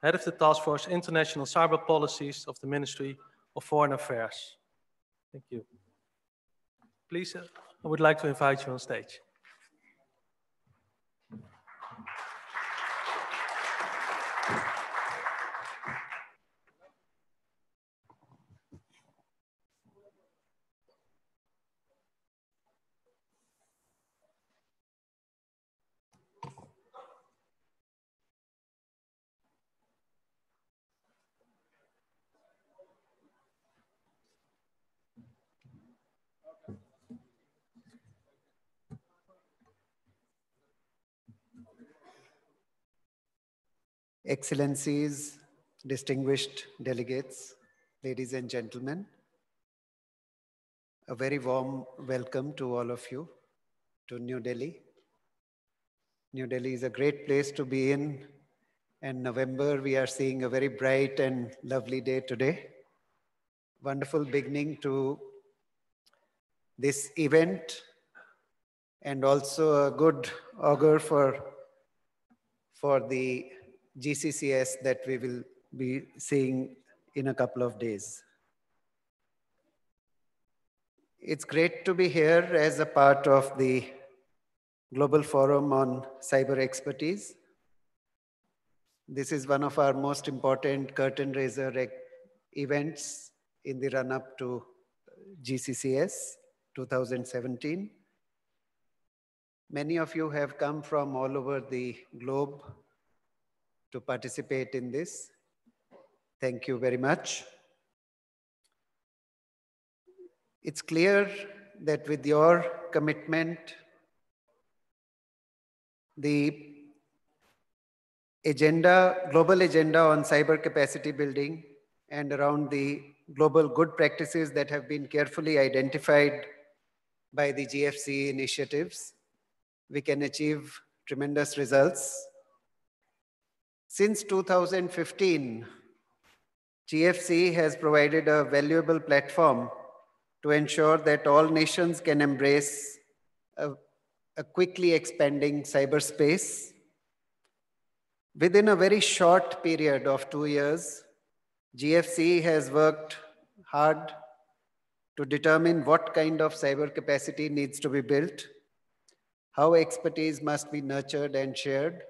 Head of the Task Force International Cyber Policies of the Ministry of Foreign Affairs. Thank you. Please, I would like to invite you on stage. Excellencies, distinguished delegates, ladies and gentlemen, a very warm welcome to all of you to New Delhi. New Delhi is a great place to be in, and November we are seeing a very bright and lovely day today. Wonderful beginning to this event, and also a good augur for the GCCS that we will be seeing in a couple of days. It's great to be here as a part of the Global Forum on Cyber Expertise. This is one of our most important curtain raiser events in the run-up to GCCS 2017. Many of you have come from all over the globe to participate in this. Thank you very much. It's clear that with your commitment, the global agenda on cyber capacity building and around the global good practices that have been carefully identified by the GFCE initiatives, we can achieve tremendous results. Since 2015, GFCE has provided a valuable platform to ensure that all nations can embrace a quickly expanding cyberspace. Within a very short period of 2 years, GFCE has worked hard to determine what kind of cyber capacity needs to be built, how expertise must be nurtured and shared,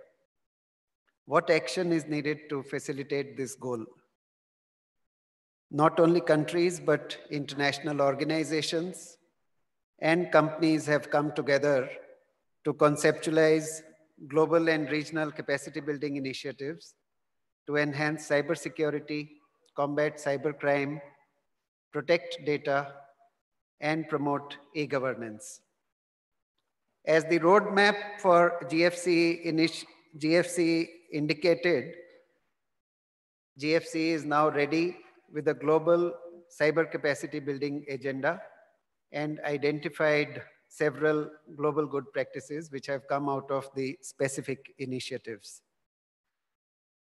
what action is needed to facilitate this goal. Not only countries, but international organizations and companies have come together to conceptualize global and regional capacity building initiatives to enhance cybersecurity, combat cybercrime, protect data, and promote e-governance. As the roadmap for GFCE indicated, GFCE is now ready with a global cyber capacity building agenda and identified several global good practices which have come out of the specific initiatives.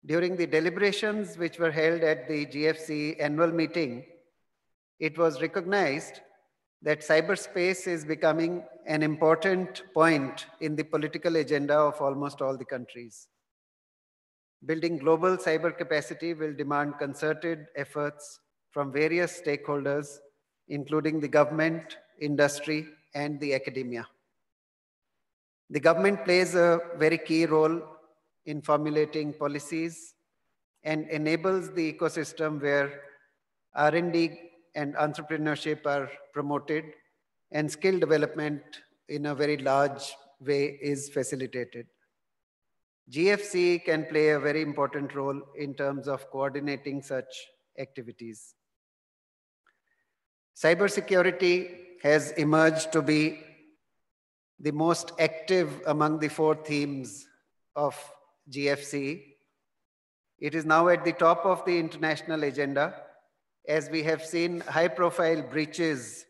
During the deliberations which were held at the GFCE annual meeting, it was recognized that cyberspace is becoming an important point in the political agenda of almost all the countries. Building global cyber capacity will demand concerted efforts from various stakeholders, including the government, industry, and the academia. The government plays a very key role in formulating policies and enables the ecosystem where R&D and entrepreneurship are promoted and skill development in a very large way is facilitated. GFCE can play a very important role in terms of coordinating such activities. Cybersecurity has emerged to be the most active among the 4 themes of GFCE. It is now at the top of the international agenda, as we have seen high-profile breaches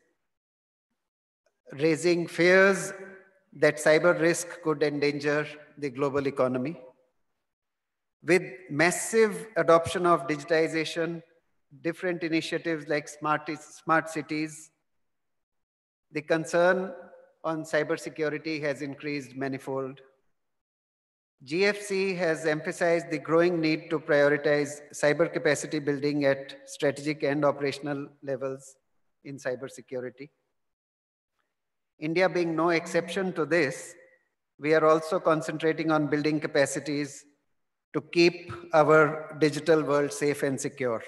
raising fears that cyber risk could endanger the global economy. With massive adoption of digitization, different initiatives like smart cities, the concern on cybersecurity has increased manifold. GFCE has emphasized the growing need to prioritize cyber capacity building at strategic and operational levels in cybersecurity. India being no exception to this, we are also concentrating on building capacities to keep our digital world safe and secure.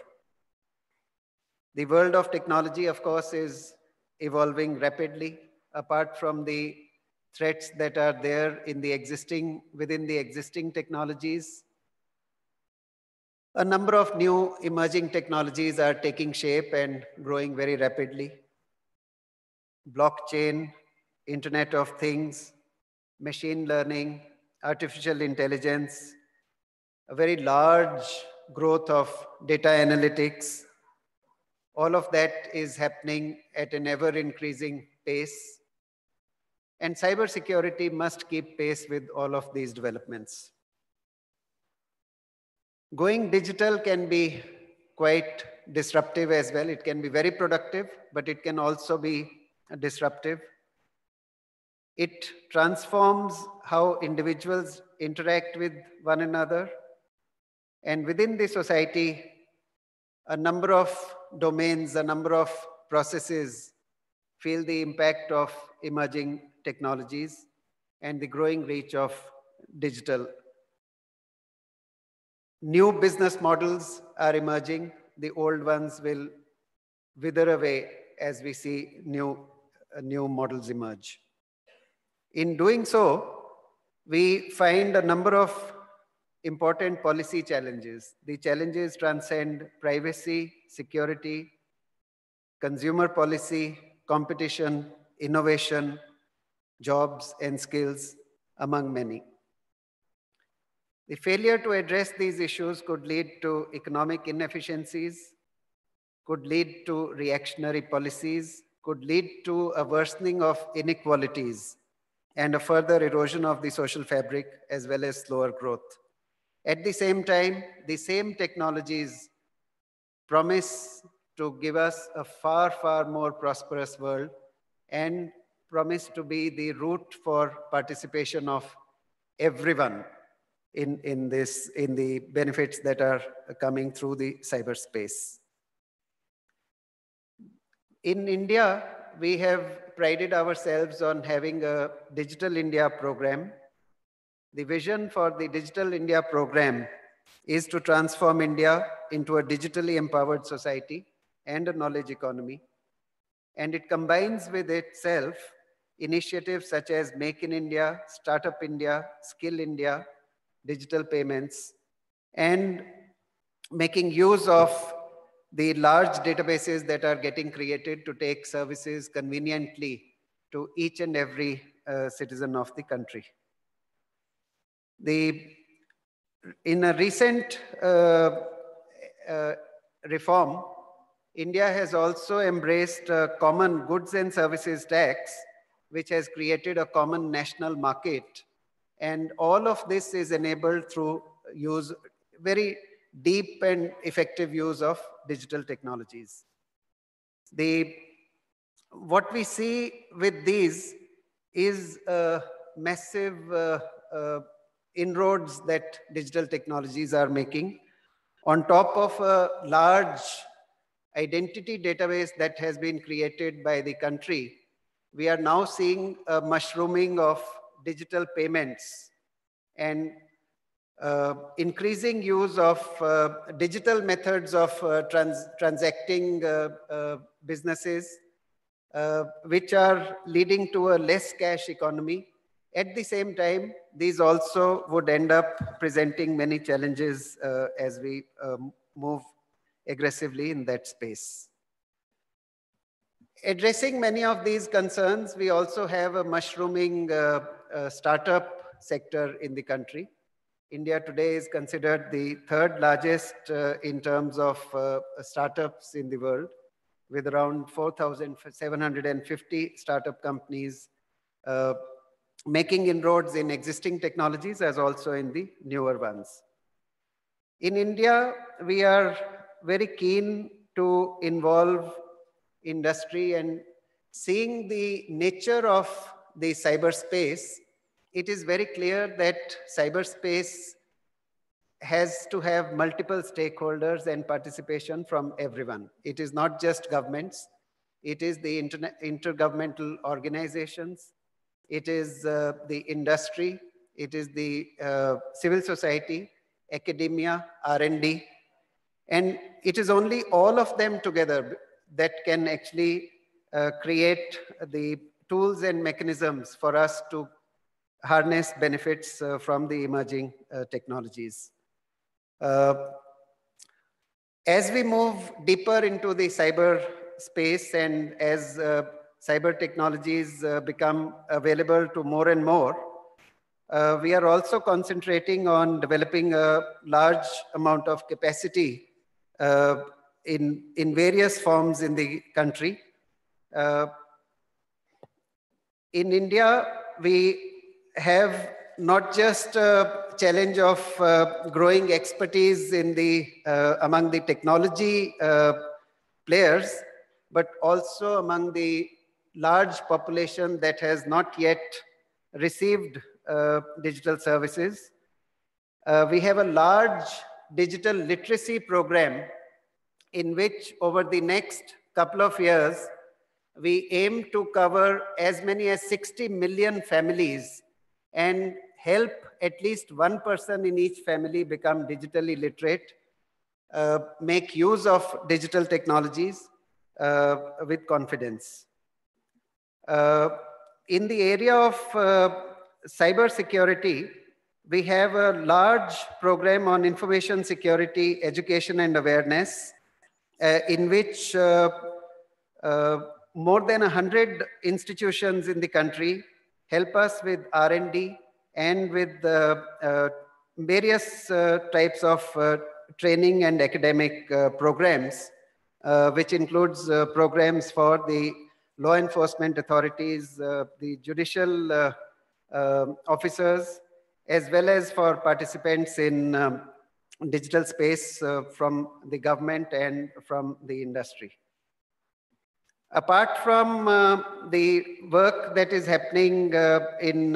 The world of technology, of course, is evolving rapidly. Apart from the threats that are there in within the existing technologies, a number of new emerging technologies are taking shape and growing very rapidly. Blockchain, Internet of Things, machine learning, artificial intelligence, a very large growth of data analytics. All of that is happening at an ever-increasing pace. And cybersecurity must keep pace with all of these developments. Going digital can be quite disruptive as well. It can be very productive, but it can also be disruptive. It transforms how individuals interact with one another. And within the society, a number of domains, a number of processes feel the impact of emerging technologies and the growing reach of digital. New business models are emerging. The old ones will wither away as we see new models emerge. In doing so, we find a number of important policy challenges. The challenges transcend privacy, security, consumer policy, competition, innovation, jobs and skills, among many. The failure to address these issues could lead to economic inefficiencies, could lead to reactionary policies, could lead to a worsening of inequalities and a further erosion of the social fabric as well as slower growth. At the same time, the same technologies promise to give us a far, far more prosperous world and promise to be the route for participation of everyone in the benefits that are coming through the cyberspace. In India, we have prided ourselves on having a Digital India program. The vision for the Digital India program is to transform India into a digitally empowered society and a knowledge economy. And it combines with itself initiatives such as Make in India, Startup India, Skill India, digital payments, and making use of the large databases that are getting created to take services conveniently to each and every citizen of the country. In a recent reform, India has also embraced a common goods and services tax, which has created a common national market. And all of this is enabled through very deep and effective use of digital technologies. What we see with these is massive inroads that digital technologies are making on top of a large identity database that has been created by the country. We are now seeing a mushrooming of digital payments and increasing use of digital methods of transacting businesses, which are leading to a less cash economy. At the same time, these also would end up presenting many challenges as we move aggressively in that space. Addressing many of these concerns, we also have a mushrooming startup sector in the country. India today is considered the third largest in terms of startups in the world, with around 4,750 startup companies making inroads in existing technologies as also in the newer ones. In India, we are very keen to involve industry, and seeing the nature of the cyberspace, it is very clear that cyberspace has to have multiple stakeholders and participation from everyone. It is not just governments. It is the intergovernmental organizations. It is the industry. It is the civil society, academia, R&D. And it is only all of them together that can actually create the tools and mechanisms for us to harness benefits from the emerging technologies. As we move deeper into the cyber space and as cyber technologies become available to more and more, we are also concentrating on developing a large amount of capacity in various forms in the country. In India, we have not just a challenge of growing expertise in the among the technology players, but also among the large population that has not yet received digital services. We have a large digital literacy program in which over the next couple of years, we aim to cover as many as 60 million families and help at least one person in each family become digitally literate, make use of digital technologies with confidence. In the area of cyber security, we have a large program on information security, education and awareness, in which more than 100 institutions in the country help us with R&D and with various types of training and academic programs, which includes programs for the law enforcement authorities, the judicial officers, as well as for participants in digital space from the government and from the industry. Apart from the work that is happening in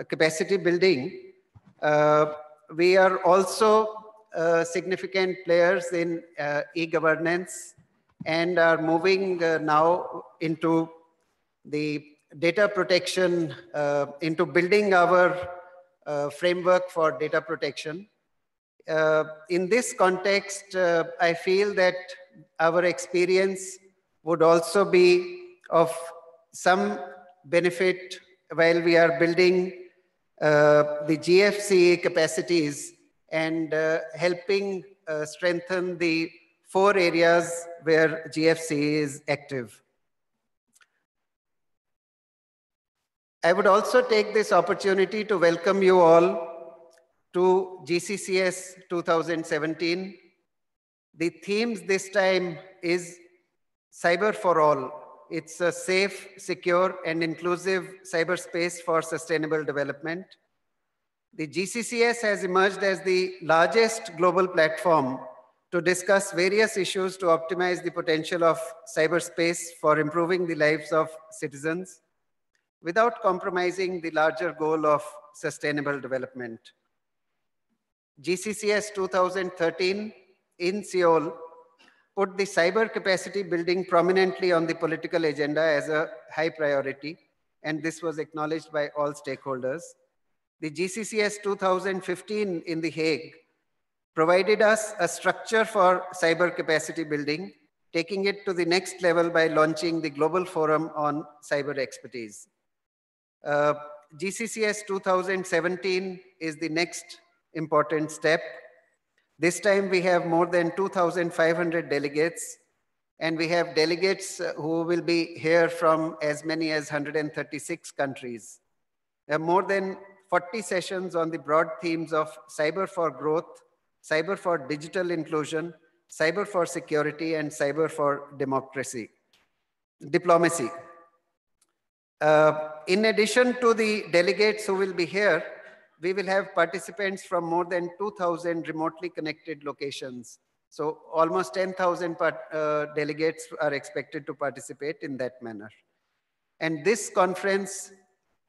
capacity building, we are also significant players in e-governance and are moving now into the data protection, into building our framework for data protection. In this context, I feel that our experience would also be of some benefit while we are building the GFCE capacities and helping strengthen the 4 areas where GFCE is active. I would also take this opportunity to welcome you all to GCCS 2017. The themes this time is Cyber for All. It's a safe, secure, and inclusive cyberspace for sustainable development. The GCCS has emerged as the largest global platform to discuss various issues to optimize the potential of cyberspace for improving the lives of citizens without compromising the larger goal of sustainable development. GCCS 2013 in Seoul put the cyber capacity building prominently on the political agenda as a high priority, and this was acknowledged by all stakeholders. The GCCS 2015 in The Hague provided us a structure for cyber capacity building, taking it to the next level by launching the Global Forum on Cyber Expertise. GCCS 2017 is the next important step. This time we have more than 2,500 delegates, and we have delegates who will be here from as many as 136 countries. There are more than 40 sessions on the broad themes of cyber for growth, cyber for digital inclusion, cyber for security, and cyber for diplomacy. In addition to the delegates who will be here, we will have participants from more than 2,000 remotely connected locations. So almost 10,000 delegates are expected to participate in that manner. And this conference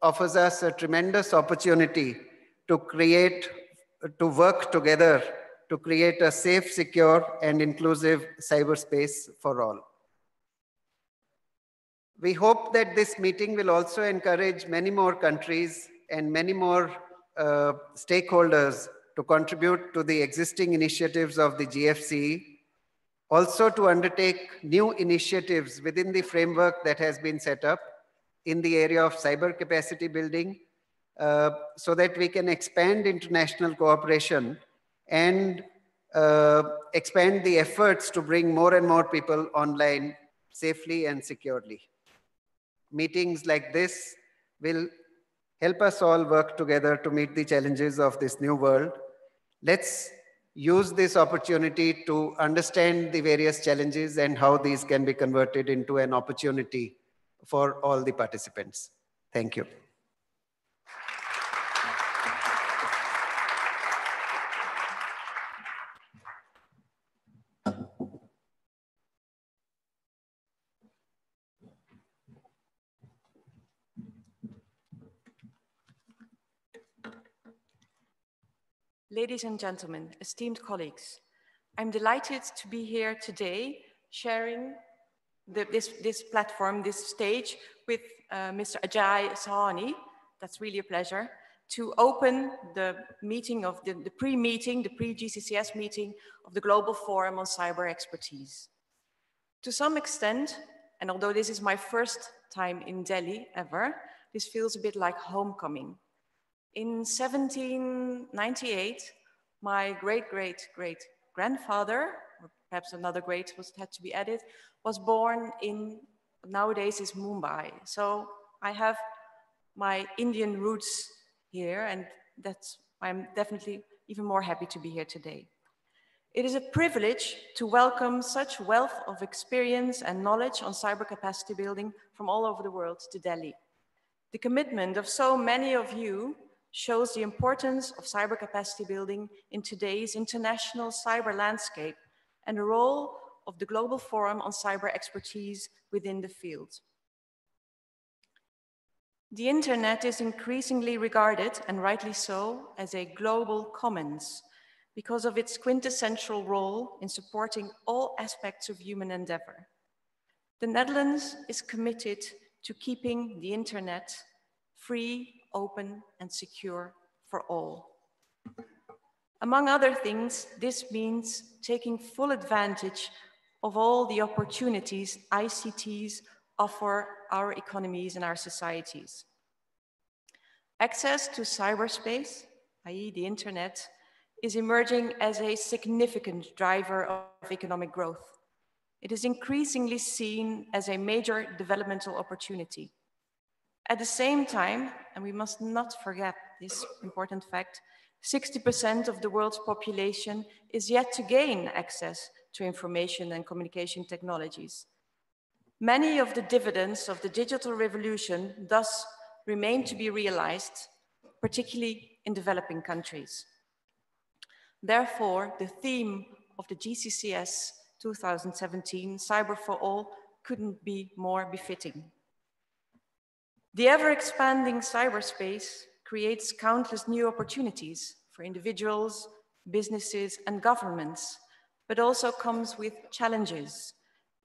offers us a tremendous opportunity to work together to create a safe, secure, and inclusive cyberspace for all. We hope that this meeting will also encourage many more countries and many more stakeholders to contribute to the existing initiatives of the GFCE, also to undertake new initiatives within the framework that has been set up in the area of cyber capacity building, so that we can expand international cooperation and expand the efforts to bring more and more people online safely and securely. Meetings like this will help us all work together to meet the challenges of this new world. Let's use this opportunity to understand the various challenges and how these can be converted into an opportunity for all the participants. Thank you. Ladies and gentlemen, esteemed colleagues, I'm delighted to be here today sharing this platform, this stage with Mr. Ajay Sahani. That's really a pleasure to open the meeting of the pre-meeting, the pre-GCCS meeting of the Global Forum on Cyber Expertise. To some extent, and although this is my first time in Delhi ever, this feels a bit like homecoming. In 1798, my great-great-great-grandfather, or perhaps another great had to be added, was born in, nowadays is Mumbai. So I have my Indian roots here, and I'm definitely even more happy to be here today. It is a privilege to welcome such wealth of experience and knowledge on cyber capacity building from all over the world to Delhi. The commitment of so many of you shows the importance of cyber capacity building in today's international cyber landscape and the role of the Global Forum on Cyber Expertise within the field. The internet is increasingly regarded, and rightly so, as a global commons because of its quintessential role in supporting all aspects of human endeavor. The Netherlands is committed to keeping the internet free, open, and secure for all. Among other things, this means taking full advantage of all the opportunities ICTs offer our economies and our societies. Access to cyberspace, i.e. the internet, is emerging as a significant driver of economic growth. It is increasingly seen as a major developmental opportunity. At the same time, and we must not forget this important fact, 60% of the world's population is yet to gain access to information and communication technologies. Many of the dividends of the digital revolution thus remain to be realized, particularly in developing countries. Therefore, the theme of the GCCS 2017, Cyber for All, couldn't be more befitting. The ever-expanding cyberspace creates countless new opportunities for individuals, businesses, and governments, but also comes with challenges.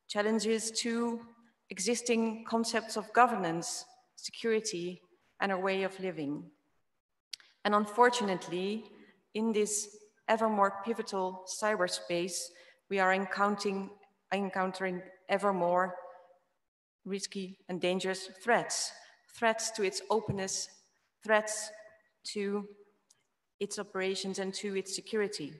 Challenges to existing concepts of governance, security, and our way of living. And unfortunately, in this ever more pivotal cyberspace, we are encountering ever more risky and dangerous threats. Threats to its openness, threats to its operations and to its security.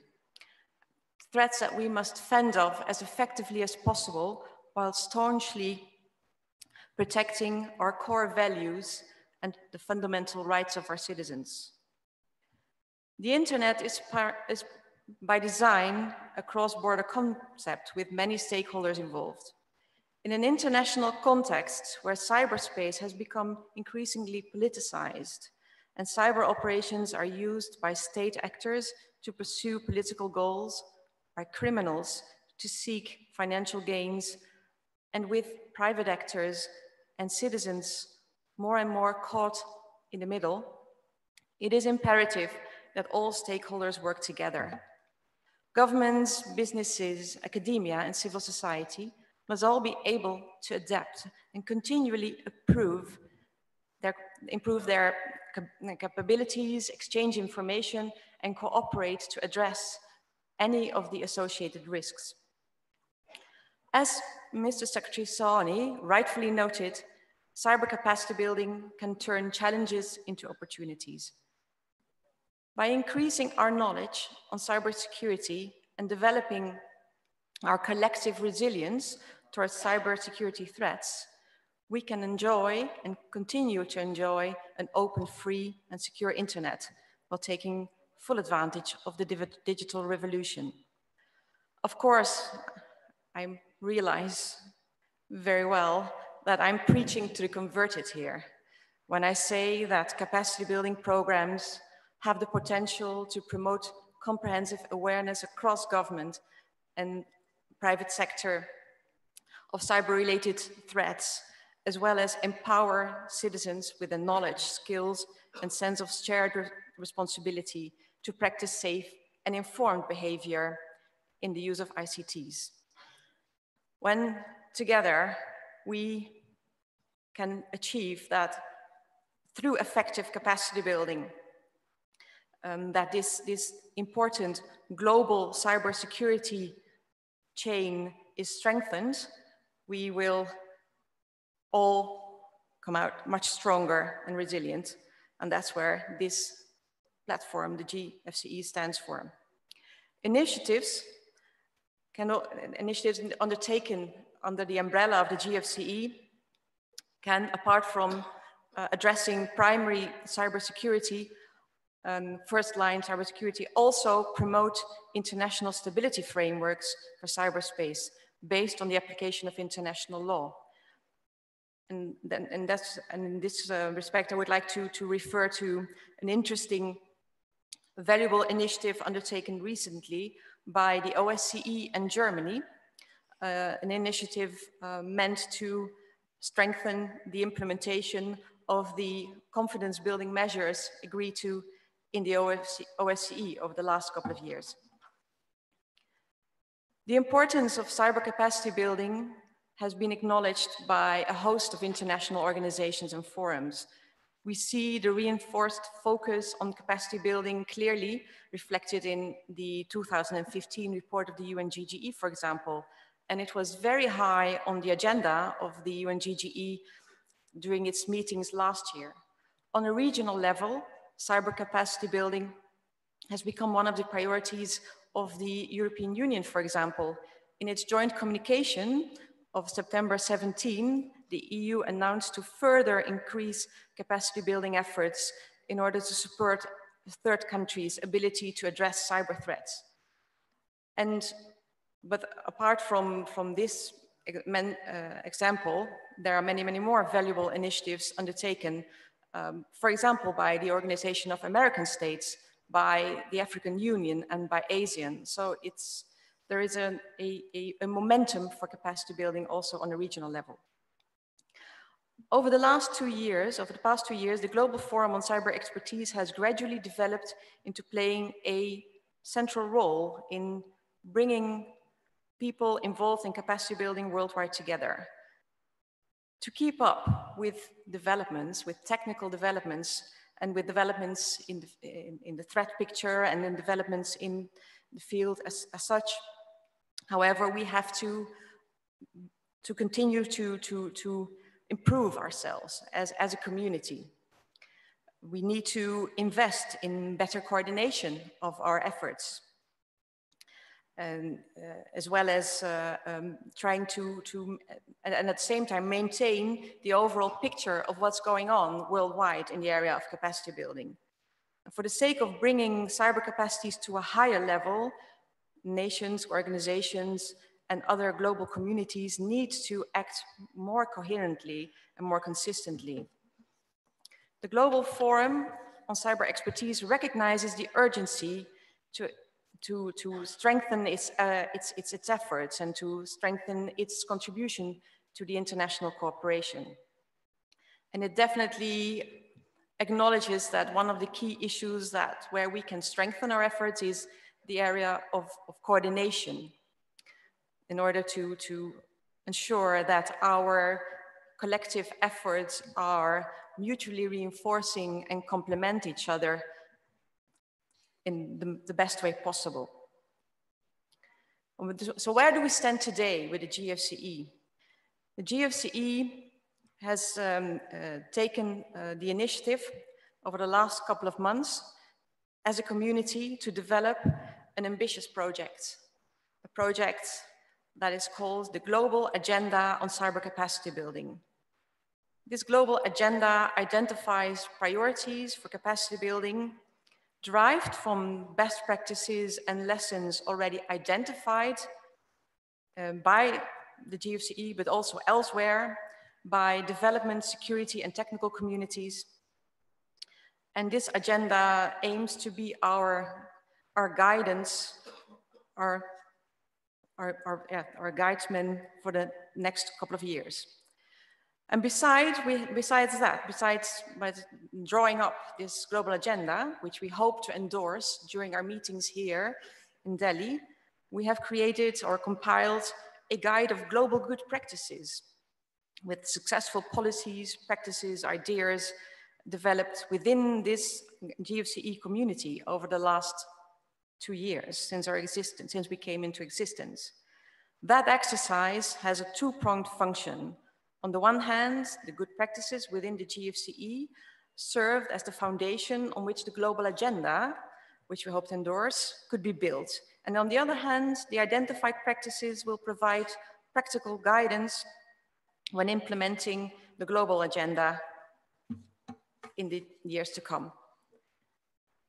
Threats that we must fend off as effectively as possible while staunchly protecting our core values and the fundamental rights of our citizens. The internet is by design a cross-border concept with many stakeholders involved. In an international context where cyberspace has become increasingly politicized and cyber operations are used by state actors to pursue political goals, by criminals to seek financial gains, and with private actors and citizens more and more caught in the middle, it is imperative that all stakeholders work together. Governments, businesses, academia, and civil society must all be able to adapt and continually improve their capabilities, exchange information, and cooperate to address any of the associated risks. As Mr. Secretary Sahni rightfully noted, cyber capacity building can turn challenges into opportunities. By increasing our knowledge on cybersecurity and developing our collective resilience towards cybersecurity threats, we can enjoy and continue to enjoy an open, free, and secure internet while taking full advantage of the digital revolution. Of course, I realize very well that I'm preaching to the converted here when I say that capacity building programs have the potential to promote comprehensive awareness across government and private sector of cyber-related threats, as well as empower citizens with the knowledge, skills, and sense of shared responsibility to practice safe and informed behavior in the use of ICTs. When together we can achieve that through effective capacity building, that this important global cybersecurity chain is strengthened, we will all come out much stronger and resilient. And that's where this platform, the GFCE, stands for. Initiatives undertaken under the umbrella of the GFCE can, apart from addressing primary cybersecurity, first-line cybersecurity, also promote international stability frameworks for cyberspace based on the application of international law. And in this respect, I would like to refer to an interesting, valuable initiative undertaken recently by the OSCE and Germany, an initiative meant to strengthen the implementation of the confidence-building measures agreed to in the OSCE over the last couple of years. The importance of cyber capacity building has been acknowledged by a host of international organizations and forums. We see the reinforced focus on capacity building clearly reflected in the 2015 report of the UNGGE, for example, and it was very high on the agenda of the UNGGE during its meetings last year. On a regional level, cyber capacity building has become one of the priorities of the European Union, for example. In its joint communication of September 17, the EU announced to further increase capacity building efforts in order to support third countries' ability to address cyber threats. But apart from this example, there are many, many more valuable initiatives undertaken, for example, by the Organization of American States, by the African Union, and by ASEAN. So there is a momentum for capacity building also on a regional level. Over the past 2 years, the Global Forum on Cyber Expertise has gradually developed into playing a central role in bringing people involved in capacity building worldwide together. To keep up with developments, with technical developments, and with developments in the threat picture and in developments in the field as such, however, we have to continue to improve ourselves as a community. We need to invest in better coordination of our efforts, and as well as trying to and at the same time maintain the overall picture of what's going on worldwide in the area of capacity building. For the sake of bringing cyber capacities to a higher level, nations, organizations, and other global communities need to act more coherently and more consistently. The Global Forum on Cyber Expertise recognizes the urgency to strengthen its efforts and to strengthen its contribution to the international cooperation. And it definitely acknowledges that one of the key issues where we can strengthen our efforts is the area of coordination in order to ensure that our collective efforts are mutually reinforcing and complement each other in the best way possible. So where do we stand today with the GFCE? The GFCE has taken the initiative over the last couple of months as a community to develop an ambitious project, a project that is called the Global Agenda on Cyber Capacity Building. This global agenda identifies priorities for capacity building derived from best practices and lessons already identified by the GFCE, but also elsewhere by development, security, and technical communities. And this agenda aims to be our guidance, our guidesman for the next couple of years. And besides drawing up this global agenda, which we hope to endorse during our meetings here in Delhi, we have created or compiled a guide of global good practices with successful policies, practices, ideas developed within this GFCE community over the last 2 years since we came into existence. That exercise has a two-pronged function. On the one hand, the good practices within the GFCE served as the foundation on which the global agenda, which we hope to endorse, could be built. And on the other hand, the identified practices will provide practical guidance when implementing the global agenda in the years to come.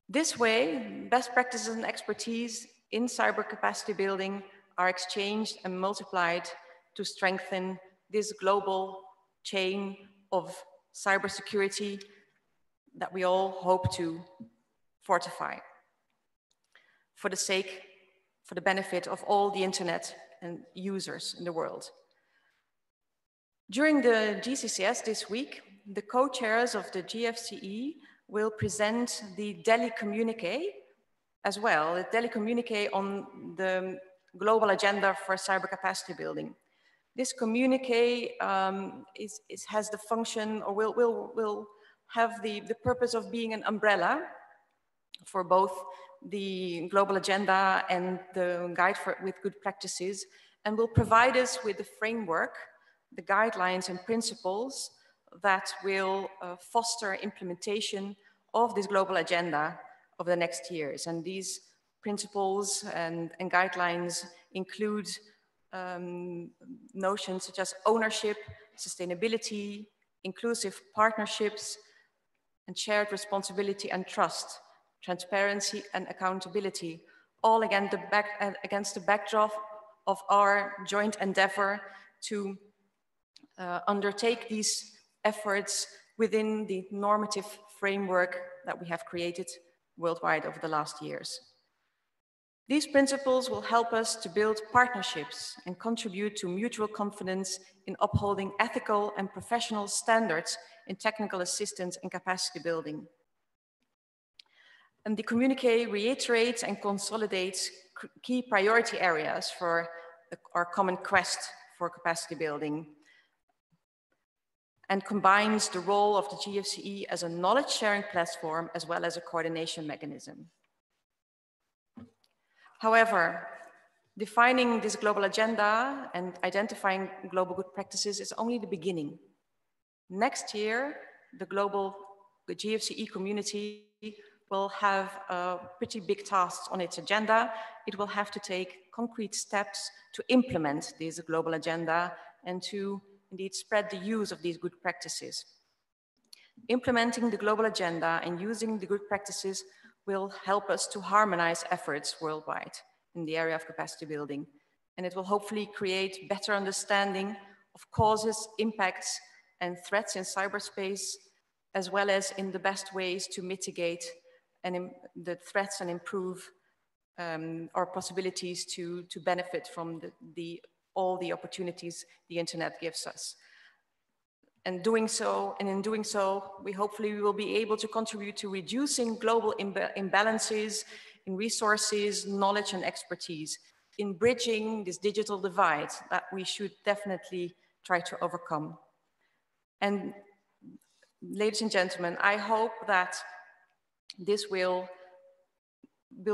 This way, best practices and expertise in cyber capacity building are exchanged and multiplied to strengthen this global chain of cybersecurity that we all hope to fortify for the benefit of all the internet and users in the world. During the GCCS this week, the co-chairs of the GFCE will present the Delhi Communiqué as well, the Delhi Communiqué on the global agenda for cyber capacity building. This communiqué has the function, or will have the purpose of being an umbrella for both the global agenda and the guide with good practices, and will provide us with the framework, the guidelines and principles that will foster implementation of this global agenda over the next years. And these principles and guidelines include notions such as ownership, sustainability, inclusive partnerships, and shared responsibility and trust, transparency and accountability, all against the backdrop of our joint endeavor to undertake these efforts within the normative framework that we have created worldwide over the last years. These principles will help us to build partnerships and contribute to mutual confidence in upholding ethical and professional standards in technical assistance and capacity building. And the communiqué reiterates and consolidates key priority areas for our common quest for capacity building, and combines the role of the GFCE as a knowledge sharing platform as well as a coordination mechanism. However, defining this global agenda and identifying global good practices is only the beginning. Next year, the GFCE community will have pretty big tasks on its agenda. It will have to take concrete steps to implement this global agenda and to indeed spread the use of these good practices. Implementing the global agenda and using the good practices will help us to harmonize efforts worldwide in the area of capacity building. And it will hopefully create better understanding of causes, impacts, and threats in cyberspace, as well as in the best ways to mitigate the threats and improve our possibilities to benefit from all the opportunities the internet gives us. And in doing so, we will be able to contribute to reducing global imbalances in resources, knowledge, and expertise, in bridging this digital divide that we should definitely try to overcome. And ladies and gentlemen, I hope that this will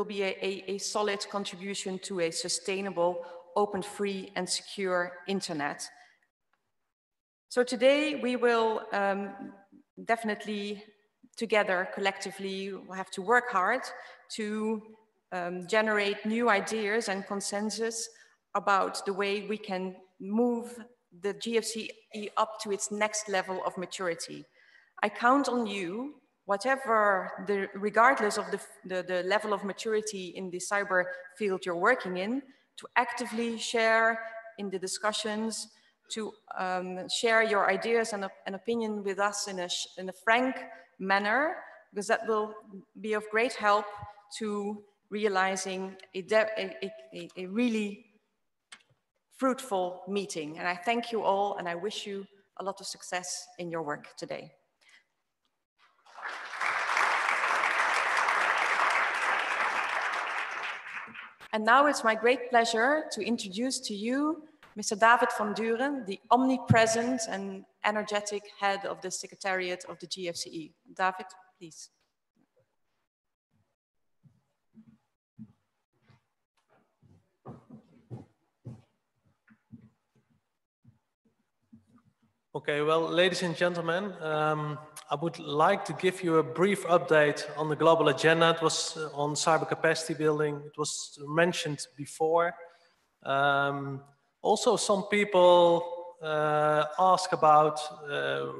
be a solid contribution to a sustainable, open, free, and secure internet. So today we will definitely together, collectively, we'll have to work hard to generate new ideas and consensus about the way we can move the GFCE up to its next level of maturity. I count on you, regardless of the level of maturity in the cyber field you're working in, to actively share in the discussions, to share your ideas and opinion with us in a frank manner, because that will be of great help to realizing a really fruitful meeting. And I thank you all, and I wish you a lot of success in your work today. And now it's my great pleasure to introduce to you Mr. David van Duren, the omnipresent and energetic head of the Secretariat of the GFCE. David, please. Okay, well, ladies and gentlemen, I would like to give you a brief update on the global agenda. It was on cyber capacity building. It was mentioned before. Also, some people ask about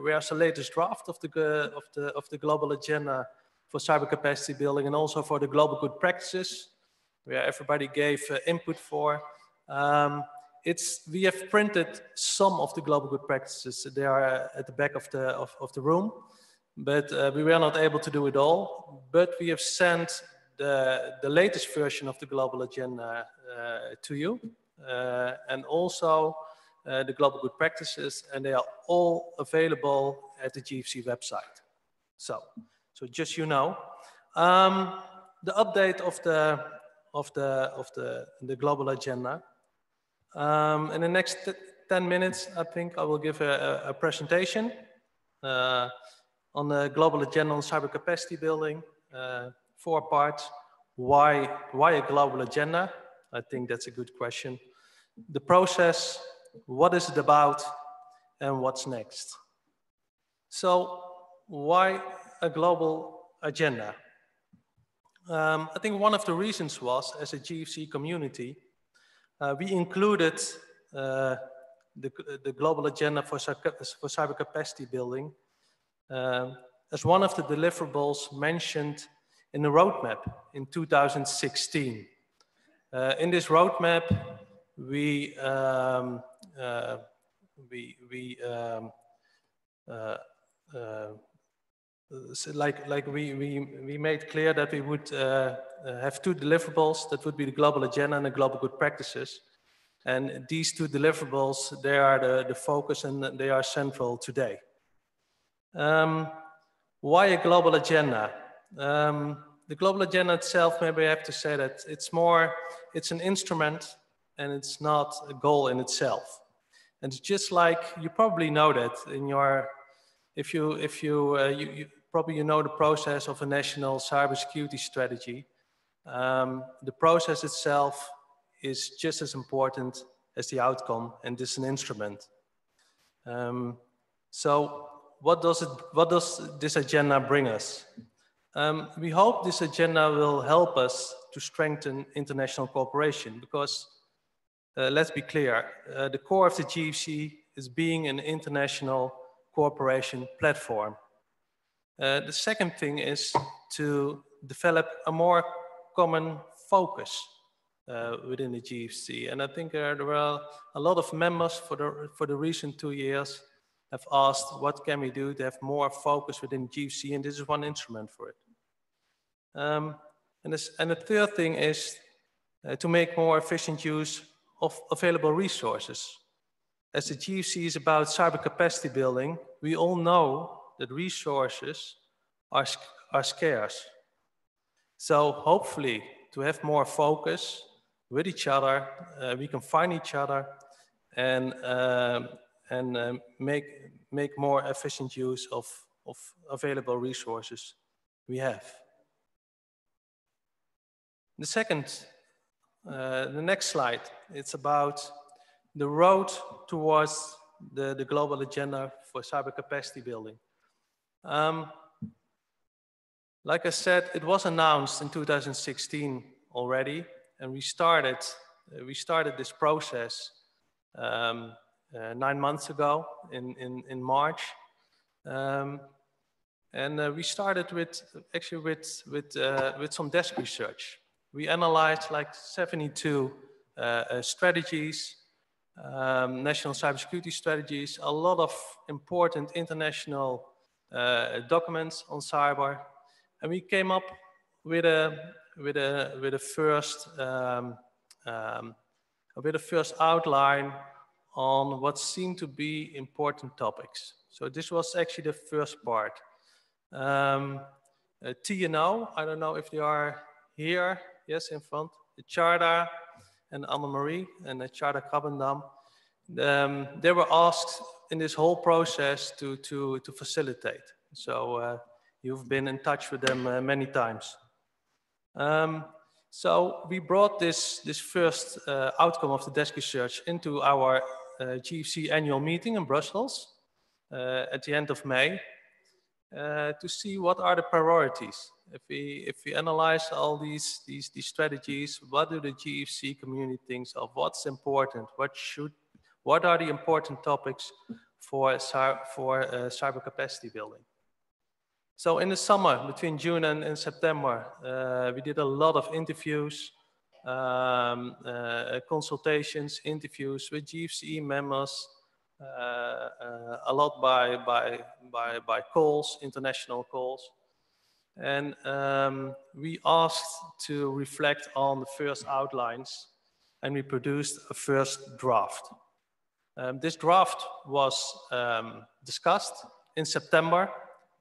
where's the latest draft of the global agenda for cyber capacity building and also for the global good practices, where everybody gave input for. We have printed some of the global good practices. They are at the back of the room, but we were not able to do it all. But we have sent the latest version of the global agenda to you, and also the global good practices, and they are all available at the GFC website. So just you know, the update of the global agenda. In the next 10 minutes, I think I will give a presentation on the global agenda on cyber capacity building. 4 parts. Why a global agenda? I think that's a good question. The process, what is it about, and what's next? So why a global agenda? I think one of the reasons was, as a GFC community, we included the global agenda for cyber capacity building as one of the deliverables mentioned in the roadmap in 2016. In this roadmap, we made clear that we would have 2 deliverables. That would be the global agenda and the global good practices. And these 2 deliverables, they are the focus and they are central today. Why a global agenda? The global agenda itself, maybe I have to say that it's an instrument and it's not a goal in itself. And it's just like, you probably know that in your, you probably know the process of a national cybersecurity strategy. The process itself is just as important as the outcome, and this is an instrument. So what does this agenda bring us? We hope this agenda will help us to strengthen international cooperation, because let's be clear, the core of the GFC is being an international cooperation platform. The second thing is to develop a more common focus within the GFC. And I think there were a lot of members for the recent 2 years have asked, what can we do to have more focus within GFC? And this is one instrument for it. And the third thing is to make more efficient use of available resources. As the GFC is about cyber capacity building, we all know that resources are scarce. So hopefully, to have more focus with each other, we can find each other and make more efficient use of available resources we have. The next slide, it's about the road towards the global agenda for cyber capacity building. Like I said, it was announced in 2016 already, and we started this process 9 months ago in March. We started with some desk research. We analyzed like 72 strategies, national cybersecurity strategies, a lot of important international documents on cyber, and we came up with a first outline on what seemed to be important topics. So this was actually the first part. TNO, I don't know if they are here, yes, in front, Charda and Annemarie and Charda Krabbendam. They were asked in this whole process to facilitate. So you've been in touch with them many times. So we brought this first outcome of the desk research into our GFCE annual meeting in Brussels at the end of May to see what are the priorities. If we analyze all these strategies, what do the GFCE community thinks of? What's important? What are the important topics for cyber capacity building? So in the summer, between June and September, we did a lot of interviews, consultations, interviews with GFCE members, a lot by calls, international calls. And we asked to reflect on the first outlines, and we produced a first draft. This draft was discussed in September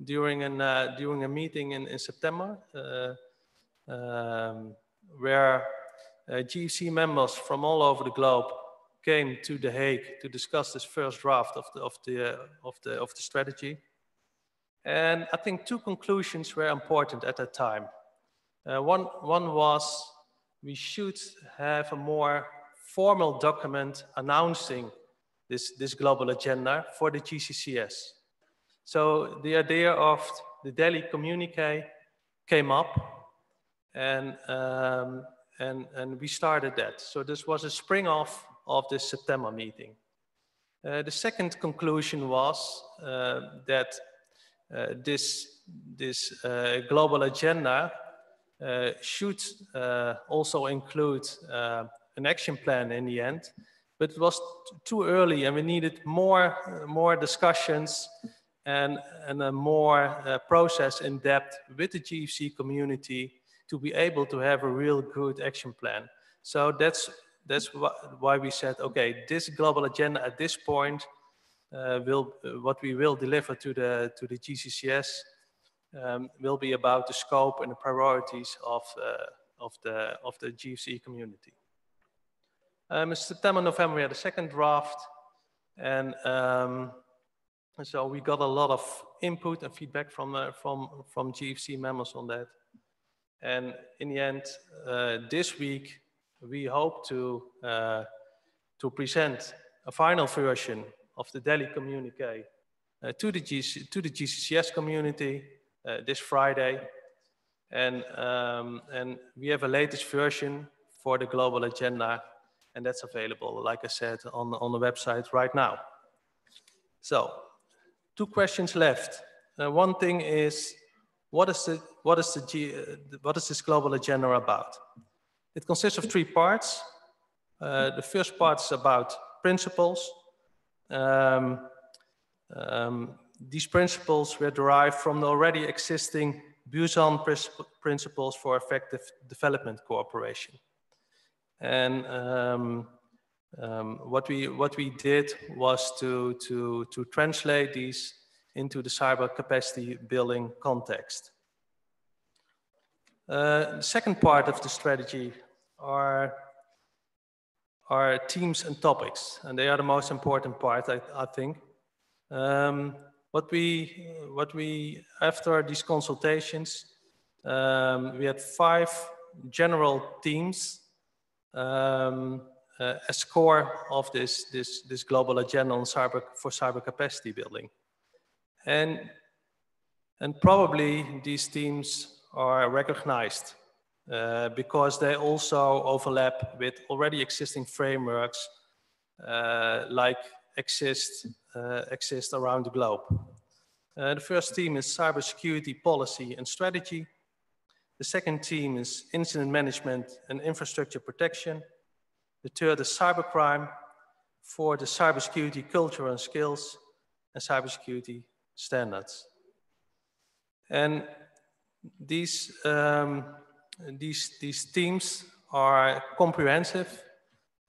during a meeting in September, where GFCE members from all over the globe came to The Hague to discuss this first draft of the strategy. And I think two conclusions were important at that time. One was we should have a more formal document announcing this global agenda for the GCCS. So the idea of the Delhi communique came up, and we started that. So this was a spring off of this September meeting. The second conclusion was that this global agenda should also include an action plan in the end, but it was too early, and we needed more discussions and a more process in depth with the GFCE community to be able to have a real good action plan. So that's why we said, okay, this global agenda at this point what we will deliver to the GCCS will be about the scope and the priorities of the GFCE community. In September, November, we had a second draft, and so we got a lot of input and feedback from GFCE members on that. And in the end, this week, we hope to present a final version of the Delhi communique to the GCCS community this Friday. And we have a latest version for the global agenda, and that's available, like I said, on the website right now. So, 2 questions left. One thing is, what is this global agenda about? It consists of 3 parts. The first part is about principles. These principles were derived from the already existing Busan principles for effective development cooperation. And what we did was to translate these into the cyber capacity building context. The second part of the strategy are themes and topics, and they are the most important part, I think. What we after these consultations, we had 5 general themes as core of this global agenda on cyber capacity building, and probably these themes are recognized because they also overlap with already existing frameworks like exist around the globe. The first theme is cybersecurity policy and strategy. The second theme is incident management and infrastructure protection. The third is cybercrime. Fourth is cybersecurity culture and skills, and cybersecurity standards. And these themes are comprehensive.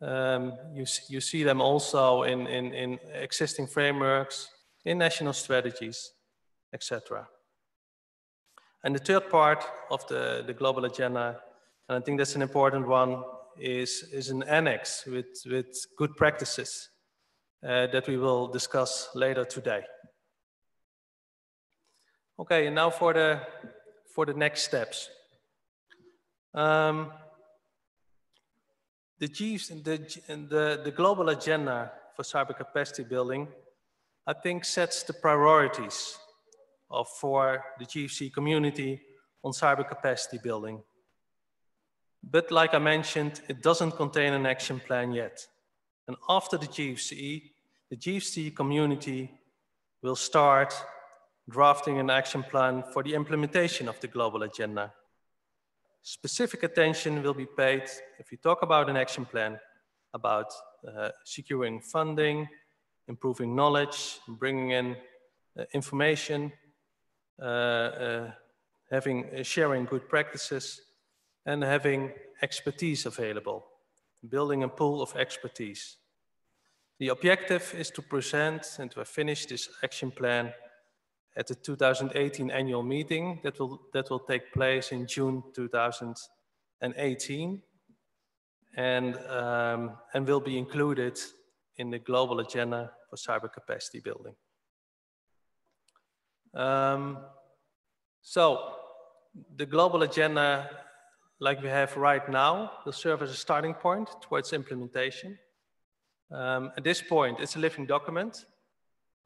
You see them also in existing frameworks, in national strategies, etc. And the third part of the global agenda, and I think that's an important one, is an annex with good practices that we will discuss later today. Okay, and now for the next steps. The global agenda for cyber capacity building, I think, sets the priorities for the GFCE community on cyber capacity building. But like I mentioned, it doesn't contain an action plan yet. And after the GFCE community will start drafting an action plan for the implementation of the global agenda. Specific attention will be paid, if we talk about an action plan, about securing funding, improving knowledge, bringing in information, sharing good practices, and having expertise available, building a pool of expertise. The objective is to present and to finish this action plan at the 2018 annual meeting that will take place in June 2018, and will be included in the global agenda for cyber capacity building. So the global agenda, like we have right now, will serve as a starting point towards implementation. At this point, it's a living document,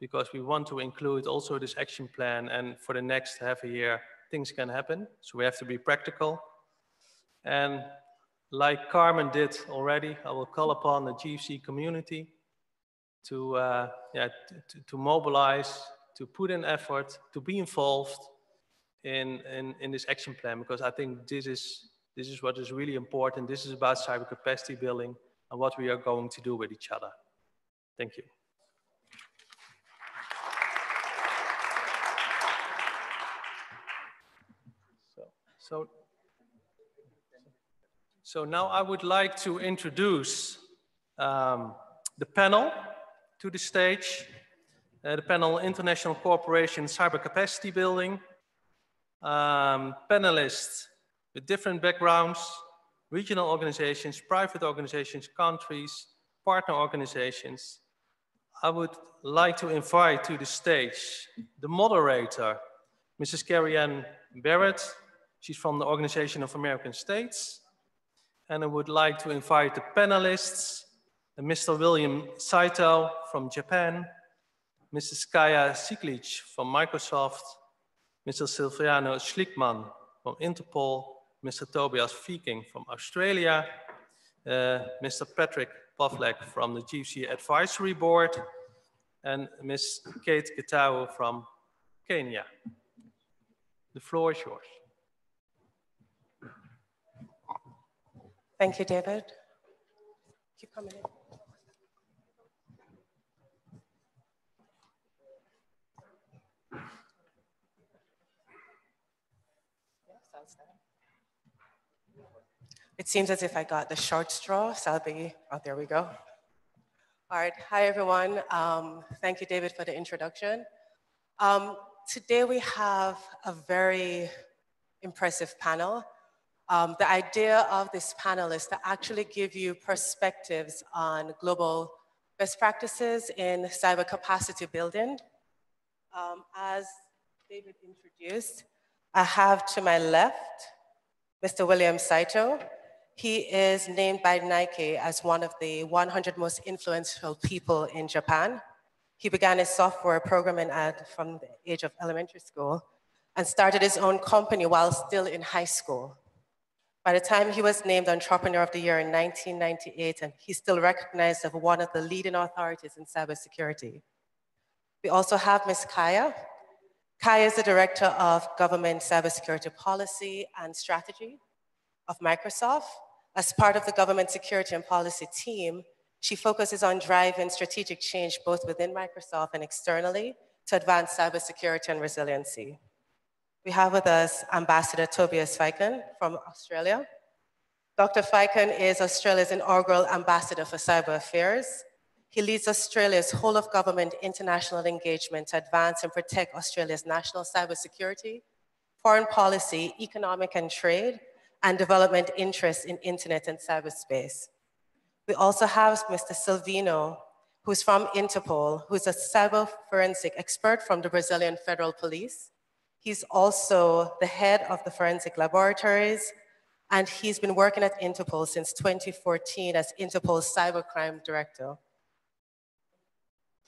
because we want to include also this action plan, and for the next half a year, things can happen. So we have to be practical. And like Carmen did already, I will call upon the GFCE community to mobilize, to put in effort, to be involved in this action plan, because I think this is what is really important. This is about cyber capacity building and what we are going to do with each other. Thank you. So now I would like to introduce the panel to the stage. The panel International Cooperation Cyber Capacity Building. Panelists with different backgrounds, regional organizations, private organizations, countries, partner organizations. I would like to invite to the stage the moderator, Mrs. Carrie-Ann Barrett. She's from the Organization of American States. And I would like to invite the panelists, Mr. William Saito from Japan, Mrs. Kaya Siklic from Microsoft, Mr. Silviano Schlickman from Interpol, Mr. Tobias Viking from Australia, Mr. Patrick Pavlek from the GFCE Advisory Board, and Ms. Kate Gitau from Kenya. The floor is yours. Thank you, David. Keep coming in. It seems as if I got the short straw, so I'll be, oh, there we go. All right, hi everyone. Thank you, David, for the introduction. Today we have a very impressive panel. The idea of this panel is to actually give you perspectives on global best practices in cyber capacity building. As David introduced, I have to my left Mr. William Saito. He is named by Nike as one of the 100 most influential people in Japan. He began his software programming from the age of elementary school and started his own company while still in high school. By the time he was named Entrepreneur of the Year in 1998, and he's still recognized as one of the leading authorities in cybersecurity. We also have Ms. Kaya. Kaya is the Director of Government Cybersecurity Policy and Strategy of Microsoft. As part of the Government Security and Policy team, she focuses on driving strategic change both within Microsoft and externally to advance cybersecurity and resiliency. We have with us Ambassador Tobias Feiken from Australia. Dr. Feiken is Australia's inaugural Ambassador for Cyber Affairs. He leads Australia's whole of government international engagement to advance and protect Australia's national cybersecurity, foreign policy, economic and trade, and development interests in internet and cyberspace. We also have Mr. Silvino, who's from Interpol, who's a cyber forensic expert from the Brazilian Federal Police. He's also the head of the forensic laboratories, and he's been working at Interpol since 2014 as Interpol's cybercrime director.